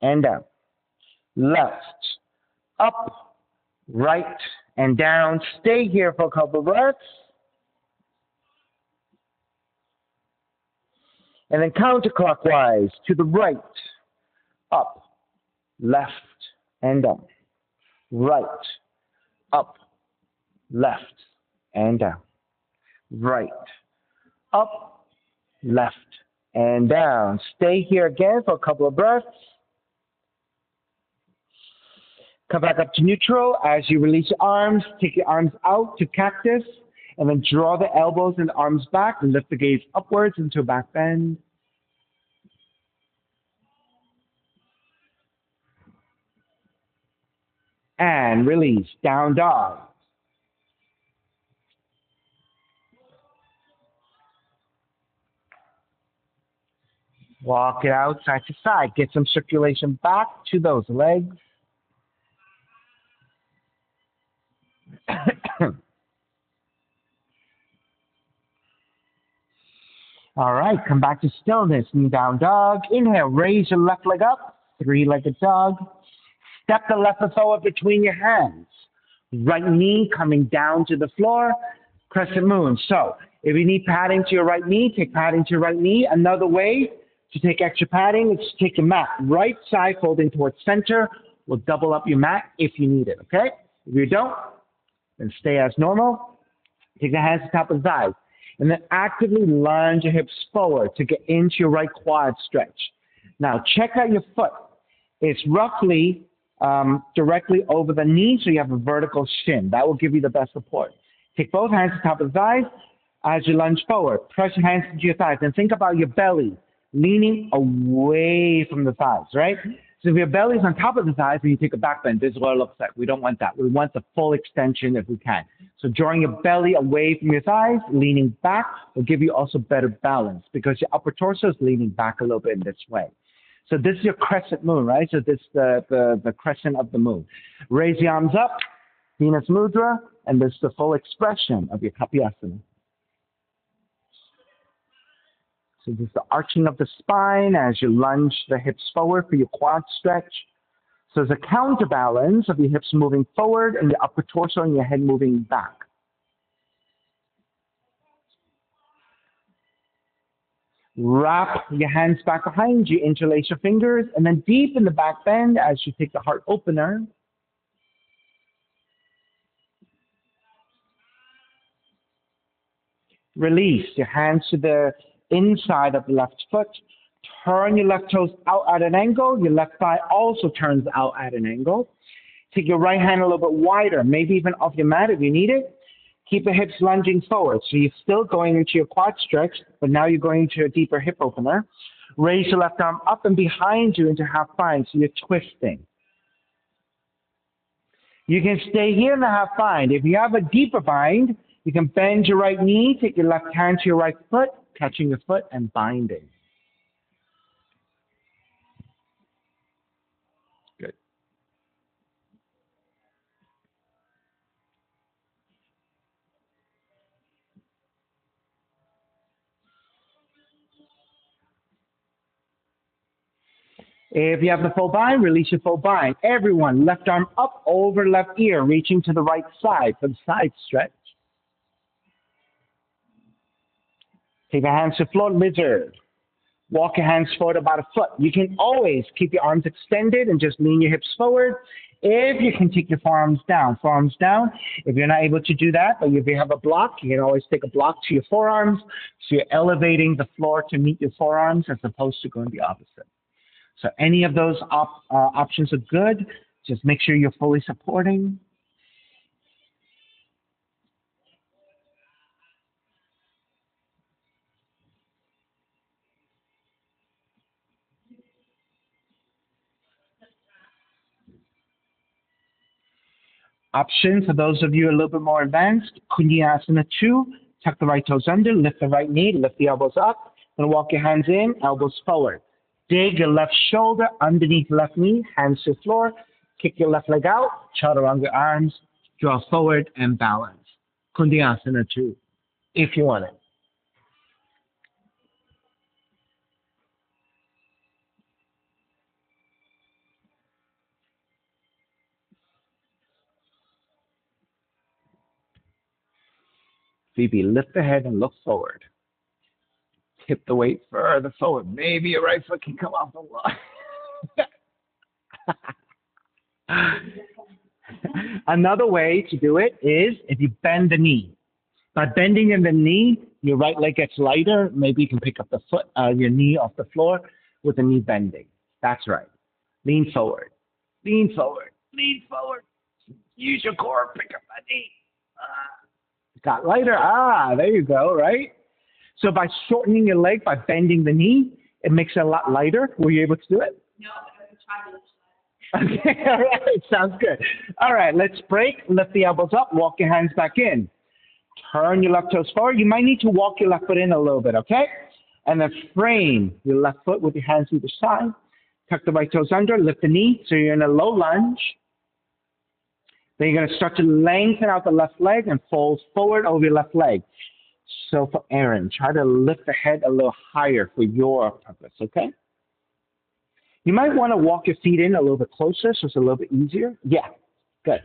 and down. Left, up, right, and down. Stay here for a couple of breaths. And then counterclockwise to the right, up, left, and down. Right, up, left, and down. Right, up, left, and down. Stay here again for a couple of breaths. Come back up to neutral. As you release your arms, take your arms out to cactus, and then draw the elbows and the arms back, and lift the gaze upwards into a back bend. And release, down dog. Walk it out side to side. Get some circulation back to those legs. All right, come back to stillness, knee down dog. Inhale, raise your left leg up, 3-legged dog. Step the left foot forward between your hands. Right knee coming down to the floor, crescent moon. So if you need padding to your right knee, take padding to your right knee. Another way to take extra padding is to take your mat right side folding towards center. We'll double up your mat if you need it, okay? If you don't, then stay as normal. Take the hands to the top of the thighs. And then actively lunge your hips forward to get into your right quad stretch. Now, check out your foot. It's roughly directly over the knee, so you have a vertical shin. That will give you the best support. Take both hands to the top of the thighs as you lunge forward. Press your hands into your thighs and think about your belly leaning away from the thighs, right? So if your belly's on top of the thighs and you take a back bend, this is what it looks like. We don't want that. We want the full extension if we can. So drawing your belly away from your thighs, leaning back, will give you also better balance because your upper torso is leaning back a little bit in this way. So this is your crescent moon, right? So this is the crescent of the moon. Raise the arms up, Venus Mudra, and this is the full expression of your Kapyasana. So this is the arching of the spine as you lunge the hips forward for your quad stretch. So there's a counterbalance of your hips moving forward and your upper torso and your head moving back. Wrap your hands back behind you, interlace your fingers, and then deepen the back bend as you take the heart opener. Release your hands to the inside of the left foot. Turn your left toes out at an angle. Your left thigh also turns out at an angle. Take your right hand a little bit wider, maybe even off your mat if you need it. Keep the hips lunging forward. So you're still going into your quad stretch, but now you're going into a deeper hip opener. Raise your left arm up and behind you into half bind, so you're twisting. You can stay here in the half bind. If you have a deeper bind, you can bend your right knee, take your left hand to your right foot, catching your foot and binding. Good. If you have the full bind, release your full bind. Everyone, left arm up over left ear, reaching to the right side for the side stretch. Take your hands to floor, lizard. Walk your hands forward about a foot. You can always keep your arms extended and just lean your hips forward. If you can take your forearms down, forearms down. If you're not able to do that, but if you have a block, you can always take a block to your forearms. So you're elevating the floor to meet your forearms as opposed to going the opposite. So any of those options are good. Just make sure you're fully supporting. Option for those of you a little bit more advanced, Kunyasana 2, tuck the right toes under, lift the right knee, lift the elbows up, and walk your hands in, elbows forward. Dig your left shoulder underneath left knee, hands to the floor, kick your left leg out, chaturanga your arms, draw forward and balance. Kunyasana 2, if you want it. Phoebe, lift the head and look forward. Tip the weight further forward. Maybe your right foot can come off the wall. Another way to do it is if you bend the knee. By bending in the knee, your right leg gets lighter. Maybe you can pick up your knee off the floor with the knee bending. That's right. Lean forward. Lean forward. Lean forward. Use your core. Pick up that knee. Got lighter. There you go, right? So by shortening your leg, by bending the knee, it makes it a lot lighter. Were you able to do it? No, I tried to. Okay, all right, sounds good. All right, let's break. Lift the elbows up. Walk your hands back in. Turn your left toes forward. You might need to walk your left foot in a little bit, okay? And then frame your left foot with your hands either side. Tuck the right toes under. Lift the knee so you're in a low lunge. Then you're going to start to lengthen out the left leg and fold forward over your left leg. So for Aaron, try to lift the head a little higher for your purpose, okay? You might want to walk your feet in a little bit closer so it's a little bit easier. Yeah, good.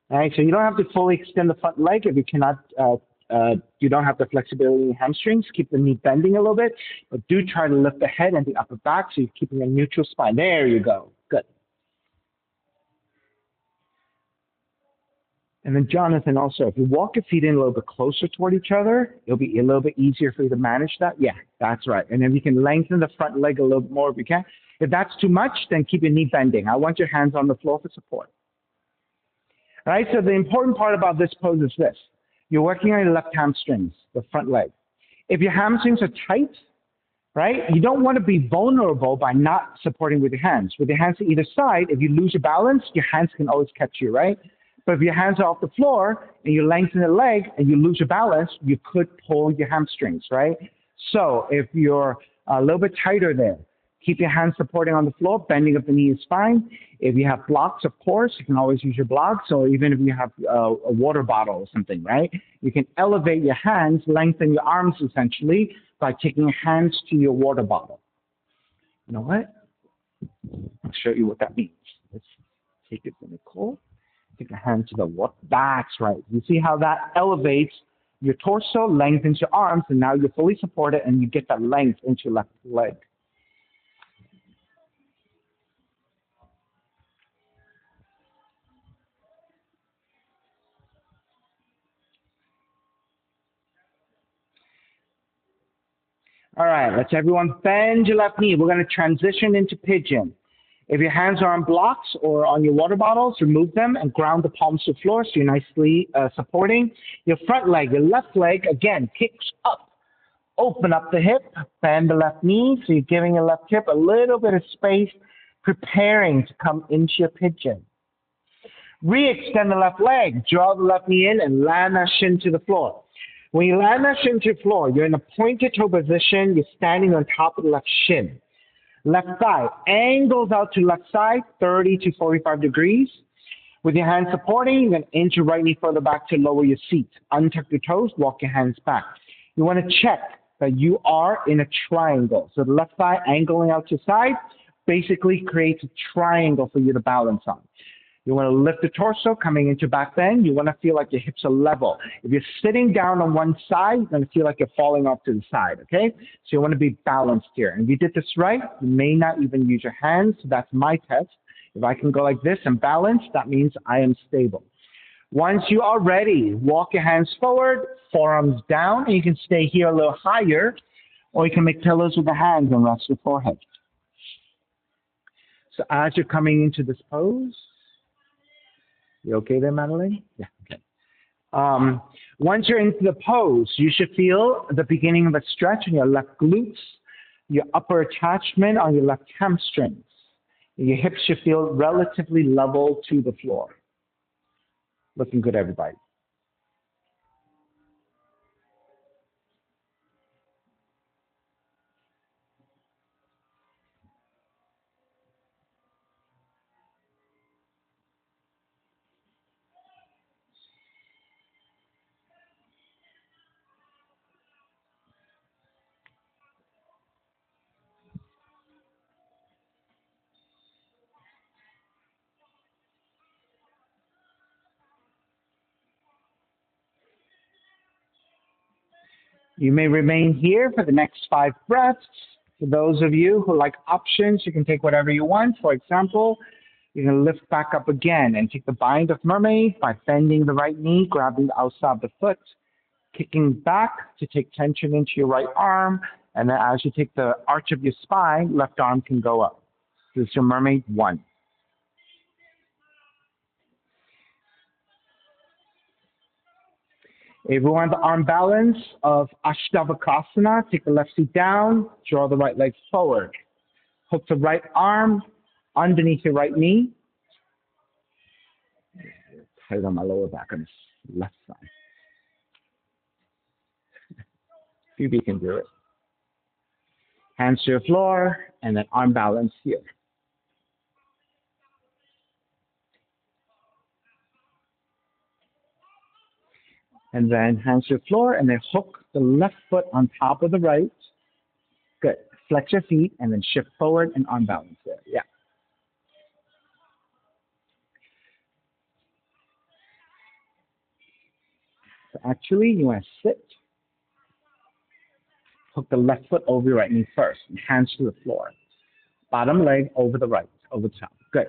All right, so you don't have to fully extend the front leg if you cannot, you don't have the flexibility in your hamstrings. Keep the knee bending a little bit, but do try to lift the head and the upper back so you're keeping a neutral spine. There you go. Good. And then Jonathan, also, if you walk your feet in a little bit closer toward each other, it'll be a little bit easier for you to manage that. Yeah, that's right. And then you can lengthen the front leg a little bit more if you can. If that's too much, then keep your knee bending. I want your hands on the floor for support. All right, so the important part about this pose is this. You're working on your left hamstrings, the front leg. If your hamstrings are tight, right, you don't want to be vulnerable by not supporting with your hands. With your hands to either side, if you lose your balance, your hands can always catch you, right? But if your hands are off the floor and you lengthen the leg and you lose your balance, you could pull your hamstrings, right? So if you're a little bit tighter there, keep your hands supporting on the floor. Bending of the knee is fine. If you have blocks, of course, you can always use your blocks. Or even if you have a water bottle or something, right? You can elevate your hands, lengthen your arms essentially by taking your hands to your water bottle. You know what? I'll show you what that means. Let's take it from the core. Take your hand to the water. That's right. You see how that elevates your torso, lengthens your arms, and now you're fully supported and you get that length into your left leg. All right, let's everyone bend your left knee. We're going to transition into pigeon. If your hands are on blocks or on your water bottles, remove them and ground the palms to the floor so you're nicely supporting. Your front leg, your left leg, again, kicks up. Open up the hip, bend the left knee so you're giving your left hip a little bit of space, preparing to come into your pigeon. Re-extend the left leg, draw the left knee in and land that shin to the floor. When you land that shin to the floor, you're in a pointed toe position, you're standing on top of the left shin. Left thigh angles out to left side, 30 to 45 degrees. With your hands supporting, you're going to inch your right knee further back to lower your seat. Untuck your toes, walk your hands back. You want to check that you are in a triangle. So the left thigh angling out to the side basically creates a triangle for you to balance on. You want to lift the torso coming into back bend. You want to feel like your hips are level. If you're sitting down on one side, you're going to feel like you're falling off to the side, okay? So you want to be balanced here. And if you did this right, you may not even use your hands. So that's my test. If I can go like this and balance, that means I am stable. Once you are ready, walk your hands forward, forearms down, and you can stay here a little higher, or you can make pillows with the hands and rest your forehead. So as you're coming into this pose, you okay there, Madeline? Yeah, okay. Once you're into the pose, you should feel the beginning of a stretch in your left glutes, your upper attachment on your left hamstrings. Your hips should feel relatively level to the floor. Looking good, everybody. You may remain here for the next 5 breaths. For those of you who like options, you can take whatever you want. For example, you can lift back up again and take the bind of mermaid by bending the right knee, grabbing the outside of the foot, kicking back to take tension into your right arm. And then as you take the arch of your spine, left arm can go up. This is your mermaid 1. Everyone, the arm balance of Ashtavakasana. Take the left feet down, draw the right leg forward. Hook the right arm underneath your right knee. Tight on my lower back on the left side. See if you can do it. Hands to the floor, and then arm balance here. And then hands to the floor, and then hook the left foot on top of the right. Good. Flex your feet, and then shift forward and arm balance there. Yeah. So actually, you want to sit. Hook the left foot over your right knee first, and hands to the floor. Bottom leg over the right, over the top. Good.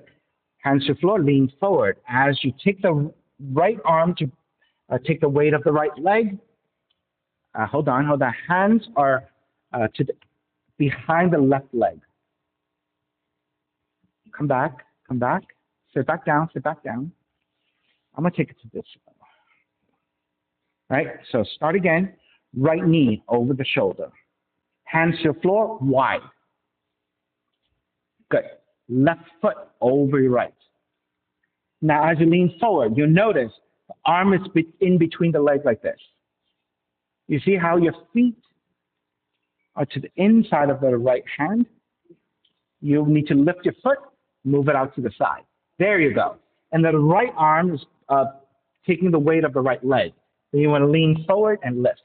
Hands to the floor, lean forward. As you take the right arm to take the weight of the right leg, hold on. Hands are behind the left leg. Come back. Sit back down. I'm going to take it to this level. Right? So start again. Right knee over the shoulder. Hands to the floor, wide. Good. Left foot over your right. Now, as you lean forward, you'll notice the arm is in between the legs like this. You see how your feet are to the inside of the right hand? You need to lift your foot, move it out to the side. There you go. And the right arm is taking the weight of the right leg. Then you want to lean forward and lift.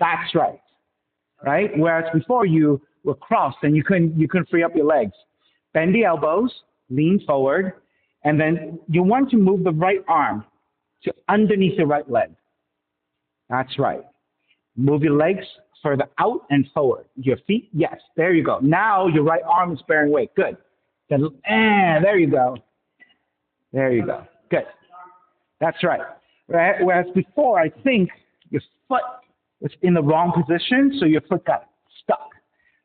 That's right. Right? Whereas before you were crossed and you couldn't free up your legs. Bend the elbows, lean forward, and then you want to move the right arm to underneath your right leg. That's right. Move your legs further out and forward. Your feet, yes, there you go. Now your right arm is bearing weight. Good. Then, there you go. There you go. Good. That's right. Right. Whereas before, I think your foot was in the wrong position, so your foot got stuck.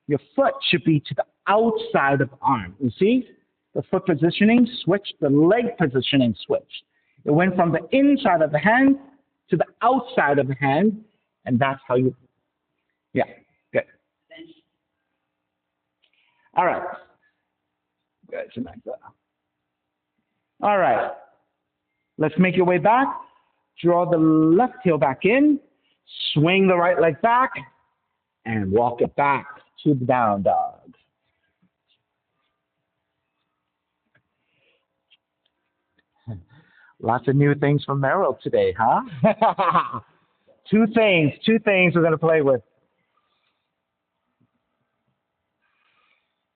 Your foot should be to the outside of the arm. You see? The foot positioning switched, the leg positioning switched. It went from the inside of the hand to the outside of the hand, and that's how you, yeah, good. All right. Good, Samantha. All right. Let's make your way back. Draw the left heel back in, swing the right leg back, and walk it back to the down dog. Lots of new things from Merrill today, huh? Two things we're going to play with.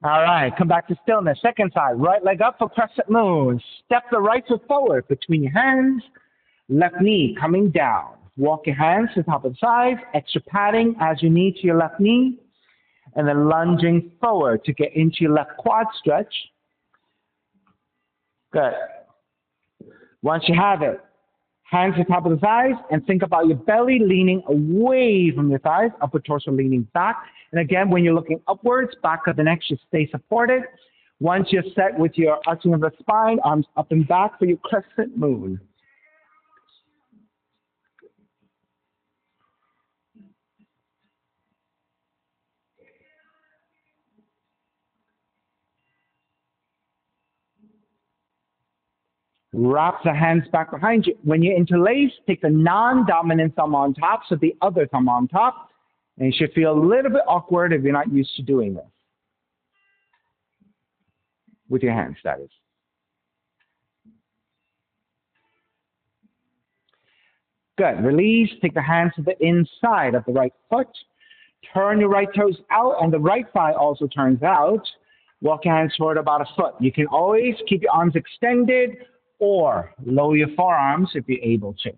All right, come back to stillness. Second side, right leg up for crescent moon. Step the right foot forward between your hands. Left knee coming down. Walk your hands to the top of the thighs. Extra padding as you need to your left knee. And then lunging forward to get into your left quad stretch. Good. Once you have it, hands to the top of the thighs and think about your belly leaning away from your thighs, upper torso leaning back. And again, when you're looking upwards, back of the neck should stay supported. Once you're set with your arching of the spine, arms up and back for your crescent moon. Wrap the hands back behind you. When you interlace, take the non-dominant thumb on top, so the other thumb on top. And it should feel a little bit awkward if you're not used to doing this. With your hands, that is. Good. Release. Take the hands to the inside of the right foot. Turn your right toes out, and the right thigh also turns out. Walk your hands forward about a foot. You can always keep your arms extended or lower your forearms if you're able to.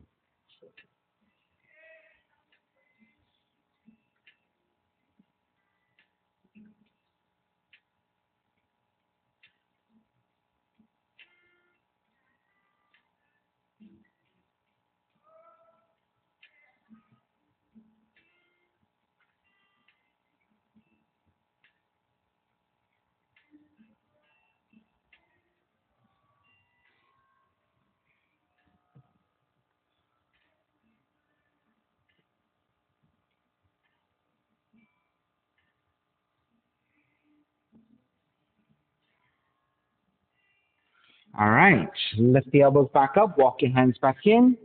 All right. Lift the elbows back up. Walk your hands back in.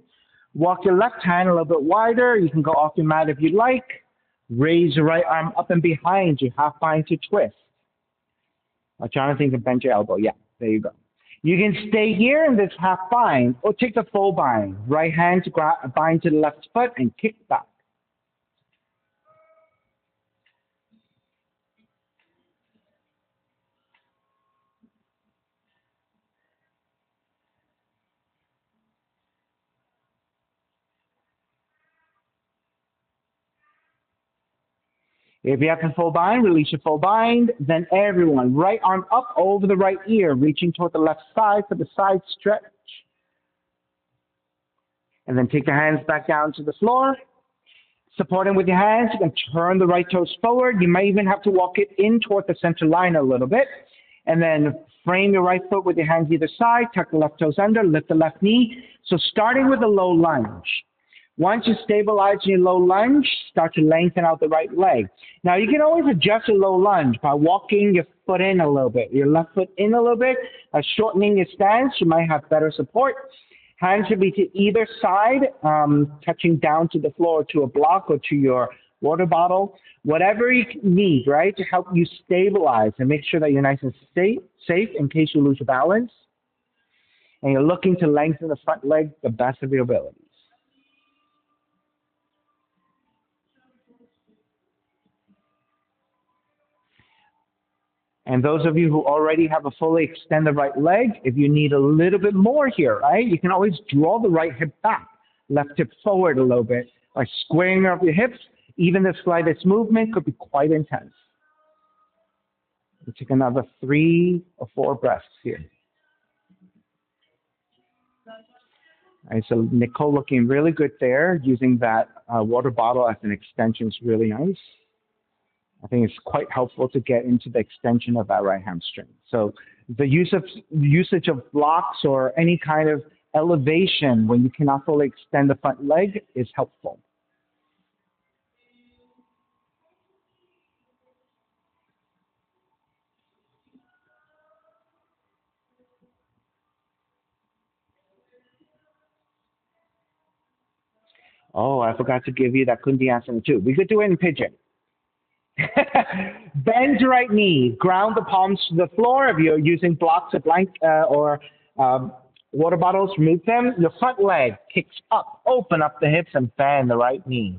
Walk your left hand a little bit wider. You can go off your mat if you like. Raise your right arm up and behind you. Half bind to twist. Jonathan can bend your elbow. Yeah, there you go. You can stay here in this half bind or take the full bind. Right hand to bind to the left foot and kick back. If you have the full bind, release your full bind. Then everyone, right arm up over the right ear, reaching toward the left side for the side stretch. And then take the hands back down to the floor. Supporting with your hands, you can turn the right toes forward. You might even have to walk it in toward the center line a little bit. And then frame your right foot with your hands either side. Tuck the left toes under. Lift the left knee. So starting with a low lunge. Once you stabilize in your low lunge, start to lengthen out the right leg. Now, you can always adjust your low lunge by walking your foot in a little bit, your left foot in a little bit, shortening your stance. You might have better support. Hands should be to either side, touching down to the floor, to a block, or to your water bottle. Whatever you need, right, to help you stabilize and make sure that you're nice and safe in case you lose your balance. And you're looking to lengthen the front leg the best of your abilities. And those of you who already have a fully extended right leg, if you need a little bit more here, right, you can always draw the right hip back, left hip forward a little bit, by squaring up your hips. Even the slightest movement could be quite intense. We'll take another 3 or 4 breaths here. All right, so Nicole looking really good there, using that water bottle as an extension is really nice. I think it's quite helpful to get into the extension of that right hamstring. So the usage of blocks or any kind of elevation when you cannot fully extend the front leg is helpful. Oh, I forgot to give you that Kundiasana too. We could do it in pigeon. Bend your right knee, ground the palms to the floor. If you're using blocks or water bottles, remove them. Your front leg kicks up, open up the hips and bend the right knee.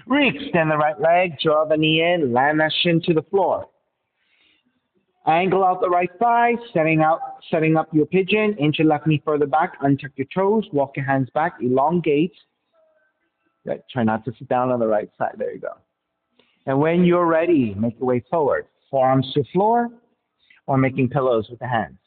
Re-extend the right leg, draw the knee in, land that shin to the floor. Angle out the right thigh, setting up your pigeon, inch your left knee further back, untuck your toes, walk your hands back, elongate. Good. Try not to sit down on the right side. There you go. And when you're ready, make your way forward. Forearms to the floor or making pillows with the hands.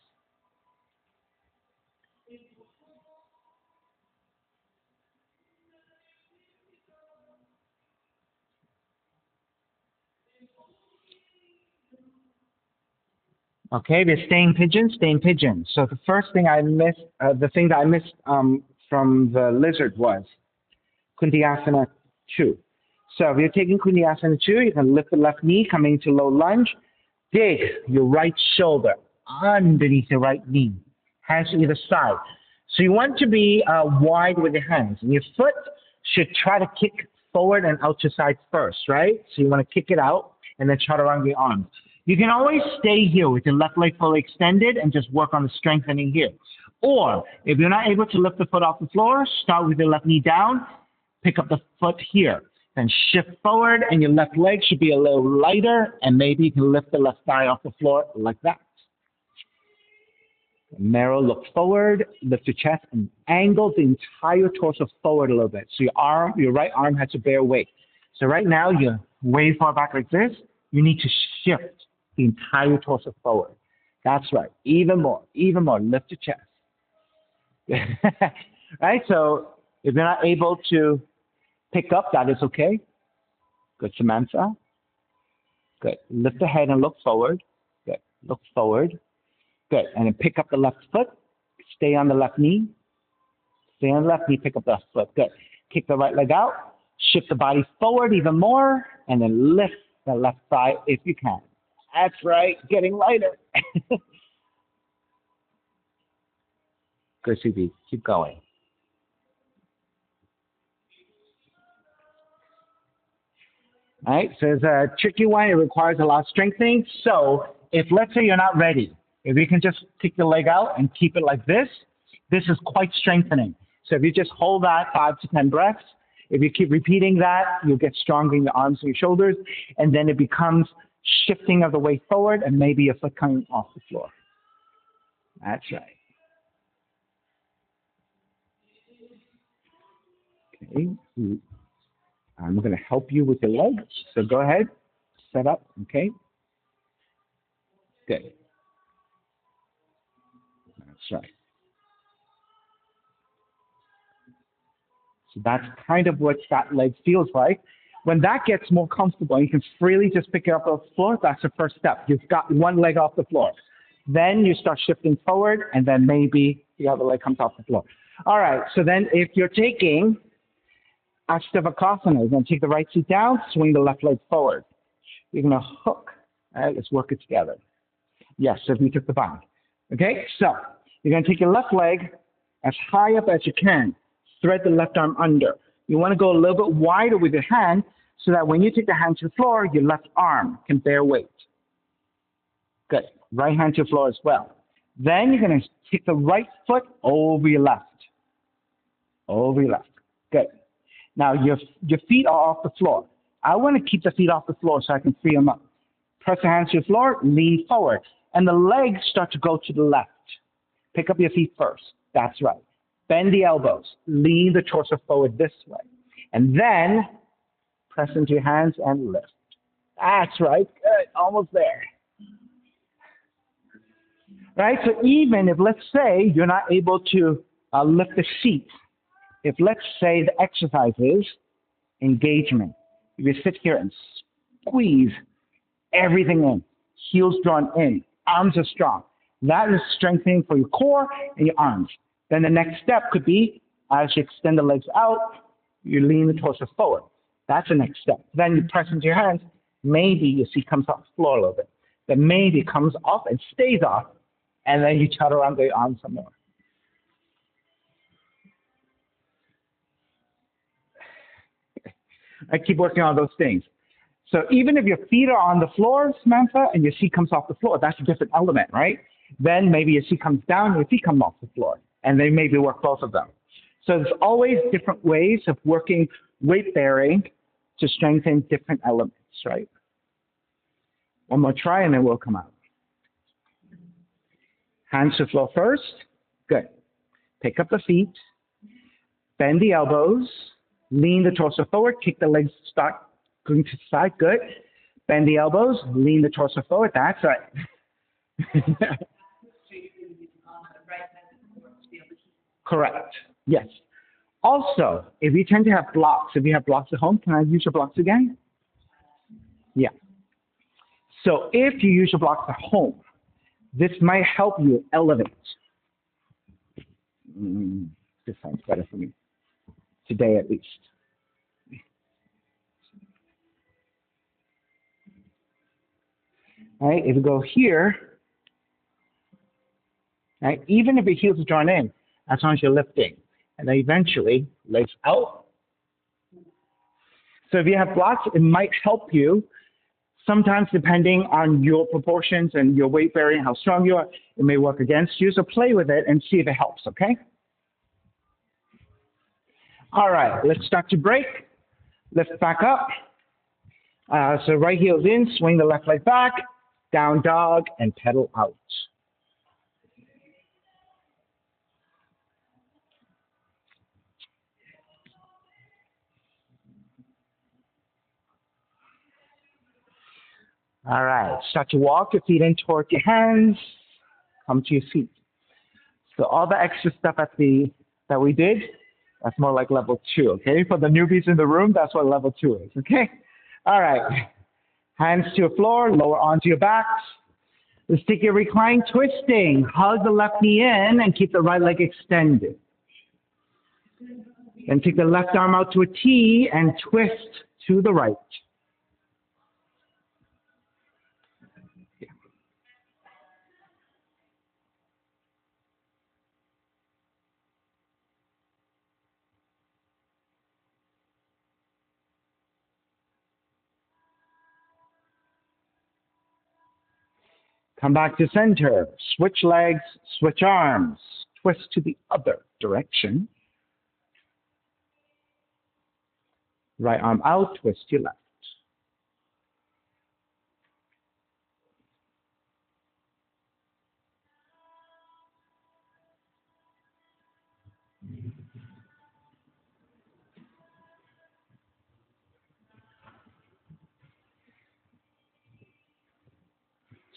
Okay, we're staying pigeon, staying pigeon. So the first thing I missed, the thing that I missed from the lizard was Kundiasana 2. So if you're taking Kundiasana 2, you can lift the left knee, coming to low lunge, dig your right shoulder underneath your right knee, hands to either side. So you want to be wide with your hands. And your foot should try to kick forward and out to side first, right? So you want to kick it out and then try to around your arms. You can always stay here with your left leg fully extended and just work on the strengthening here. Or if you're not able to lift the foot off the floor, start with your left knee down, pick up the foot here, then shift forward and your left leg should be a little lighter and maybe you can lift the left thigh off the floor like that. Narrow, look forward, lift your chest and angle the entire torso forward a little bit. So your right arm has to bear weight. So right now you're way far back like this. You need to shift the entire torso forward. That's right. Even more. Lift your chest. Right? So if you're not able to pick up, that is okay. Good, Samantha. Good. Lift the head and look forward. Good. Look forward. Good. And then pick up the left foot. Stay on the left knee. Stay on the left knee. Pick up the left foot. Good. Kick the right leg out. Shift the body forward even more. And then lift the left thigh if you can. That's right. Getting lighter. Good, CB. Keep going. All right. So it's a tricky one. It requires a lot of strengthening. So if let's say you're not ready, if you can just kick the leg out and keep it like this is quite strengthening. So if you just hold that 5 to 10 breaths, if you keep repeating that, you'll get stronger in your arms and your shoulders, and then it becomes shifting of the weight forward and maybe your foot coming off the floor. That's right. Okay. I'm going to help you with your legs. So go ahead, set up, okay? Good. That's right. So that's kind of what that leg feels like. When that gets more comfortable, you can freely just pick it up off the floor. That's the first step. You've got one leg off the floor. Then you start shifting forward, and then maybe the other leg comes off the floor. All right, so then if you're taking Ashtavakasana, you're going to take the right seat down, swing the left leg forward. You're going to hook. All right, let's work it together. Yes, so we took the bind. Okay, so you're going to take your left leg as high up as you can. Thread the left arm under. You want to go a little bit wider with your hand so that when you take the hand to the floor, your left arm can bear weight. Good. Right hand to the floor as well. Then you're going to take the right foot over your left. Over your left. Good. Now your feet are off the floor. I want to keep the feet off the floor so I can free them up. Press your hands to the floor, lean forward. And the legs start to go to the left. Pick up your feet first. That's right. Bend the elbows. Lean the torso forward this way. And then press into your hands and lift. That's right. Good. Almost there. Right? So even if, let's say, you're not able to lift the seat, if let's say the exercise is engagement, if you sit here and squeeze everything in, heels drawn in, arms are strong, that is strengthening for your core and your arms. Then the next step could be, as you extend the legs out, you lean the torso forward. That's the next step. Then you press into your hands. Maybe your seat comes off the floor a little bit. Then maybe it comes off and stays off. And then you chatter around the arms some more. I keep working on those things. So even if your feet are on the floor, Samantha, and your seat comes off the floor, that's a different element, right? Then maybe your seat comes down, your feet come off the floor. And they maybe work both of them. So there's always different ways of working weight bearing to strengthen different elements, right? One more try and then we'll come out. Hands to the floor first. Good. Pick up the feet. Bend the elbows. Lean the torso forward. Kick the legs, start going to the side. Good. Bend the elbows. Lean the torso forward. That's right. Correct. Yes. Also, if you tend to have blocks, if you have blocks at home, can I use your blocks again? Yeah. So if you use your blocks at home, this might help you elevate. This sounds better for me. Today at least. right? If you go here, right, even if your heels are drawn in, as long as you're lifting. And then eventually, legs out. So if you have blocks, it might help you. Sometimes, depending on your proportions and your weight bearing, how strong you are, it may work against you. So play with it and see if it helps, okay? All right, let's start to break. Lift back up. So right heel's in, swing the left leg back, down dog, and pedal out. All right, start to walk your feet in towards your hands. Come to your feet. So all the extra stuff that we did, that's more like level 2, okay? For the newbies in the room, that's what level 2 is, okay? All right, hands to your floor, lower onto your backs. Let's take your recline twisting. Hug the left knee in and keep the right leg extended. Then take the left arm out to a T and twist to the right. Come back to center. Switch legs, switch arms. Twist to the other direction. Right arm out, twist to your left.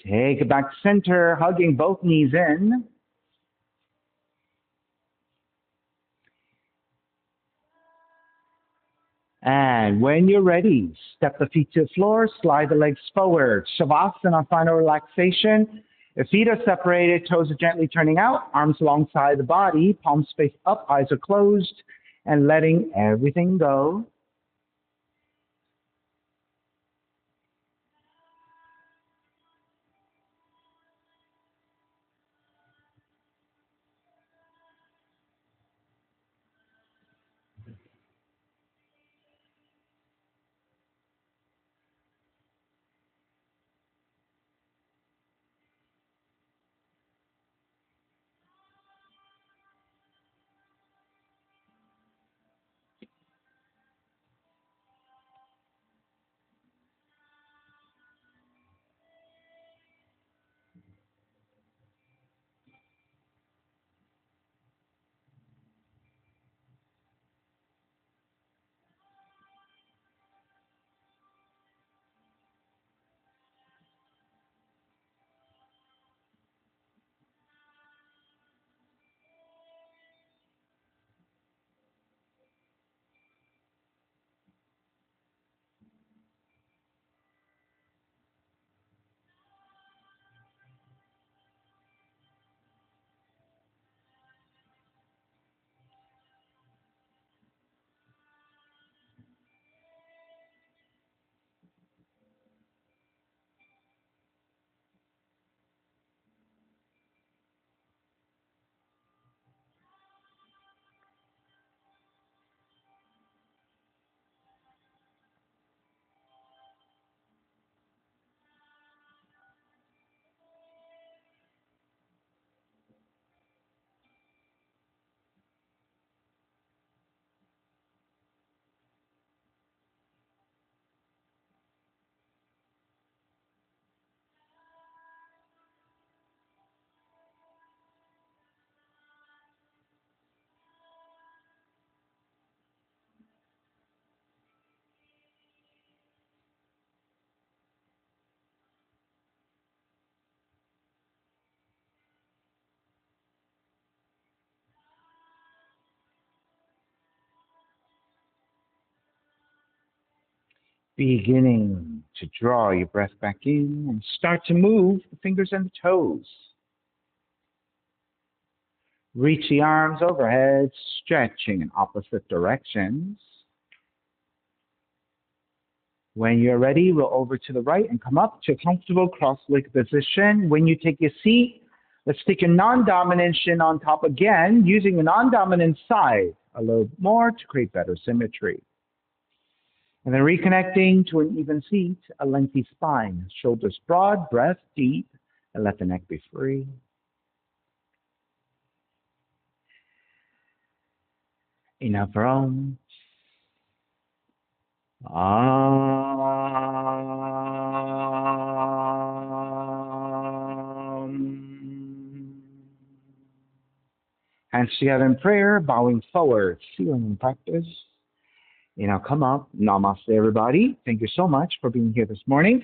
Take it back to center, hugging both knees in. And when you're ready, step the feet to the floor, slide the legs forward. Shavasana, final relaxation. The feet are separated, toes are gently turning out, arms alongside the body, palms face up, eyes are closed, and letting everything go. Beginning to draw your breath back in and start to move the fingers and the toes. Reach the arms overhead, stretching in opposite directions. When you're ready, roll over to the right and come up to a comfortable cross-legged position. When you take your seat, let's take a non-dominant shin on top again, using a non-dominant side a little more to create better symmetry. And then reconnecting to an even seat, a lengthy spine, shoulders broad, breath deep, and let the neck be free. Enough room. Hands together in prayer, bowing forward, feeling in practice. Come up. Namaste, everybody. Thank you so much for being here this morning.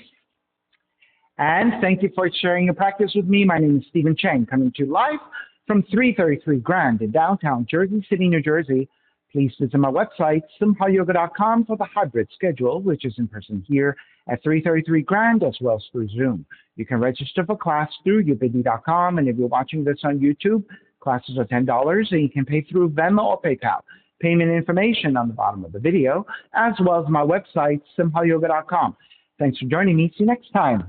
And thank you for sharing your practice with me. My name is Stephen Chang, coming to you live from 333 Grand in downtown Jersey City, New Jersey. Please visit my website, simhayoga.com, for the hybrid schedule, which is in person here at 333 Grand as well as through Zoom. You can register for class through ubidi.com, and if you're watching this on YouTube, classes are $10, and you can pay through Venmo or PayPal. Payment information on the bottom of the video, as well as my website, simhayoga.com. Thanks for joining me. See you next time.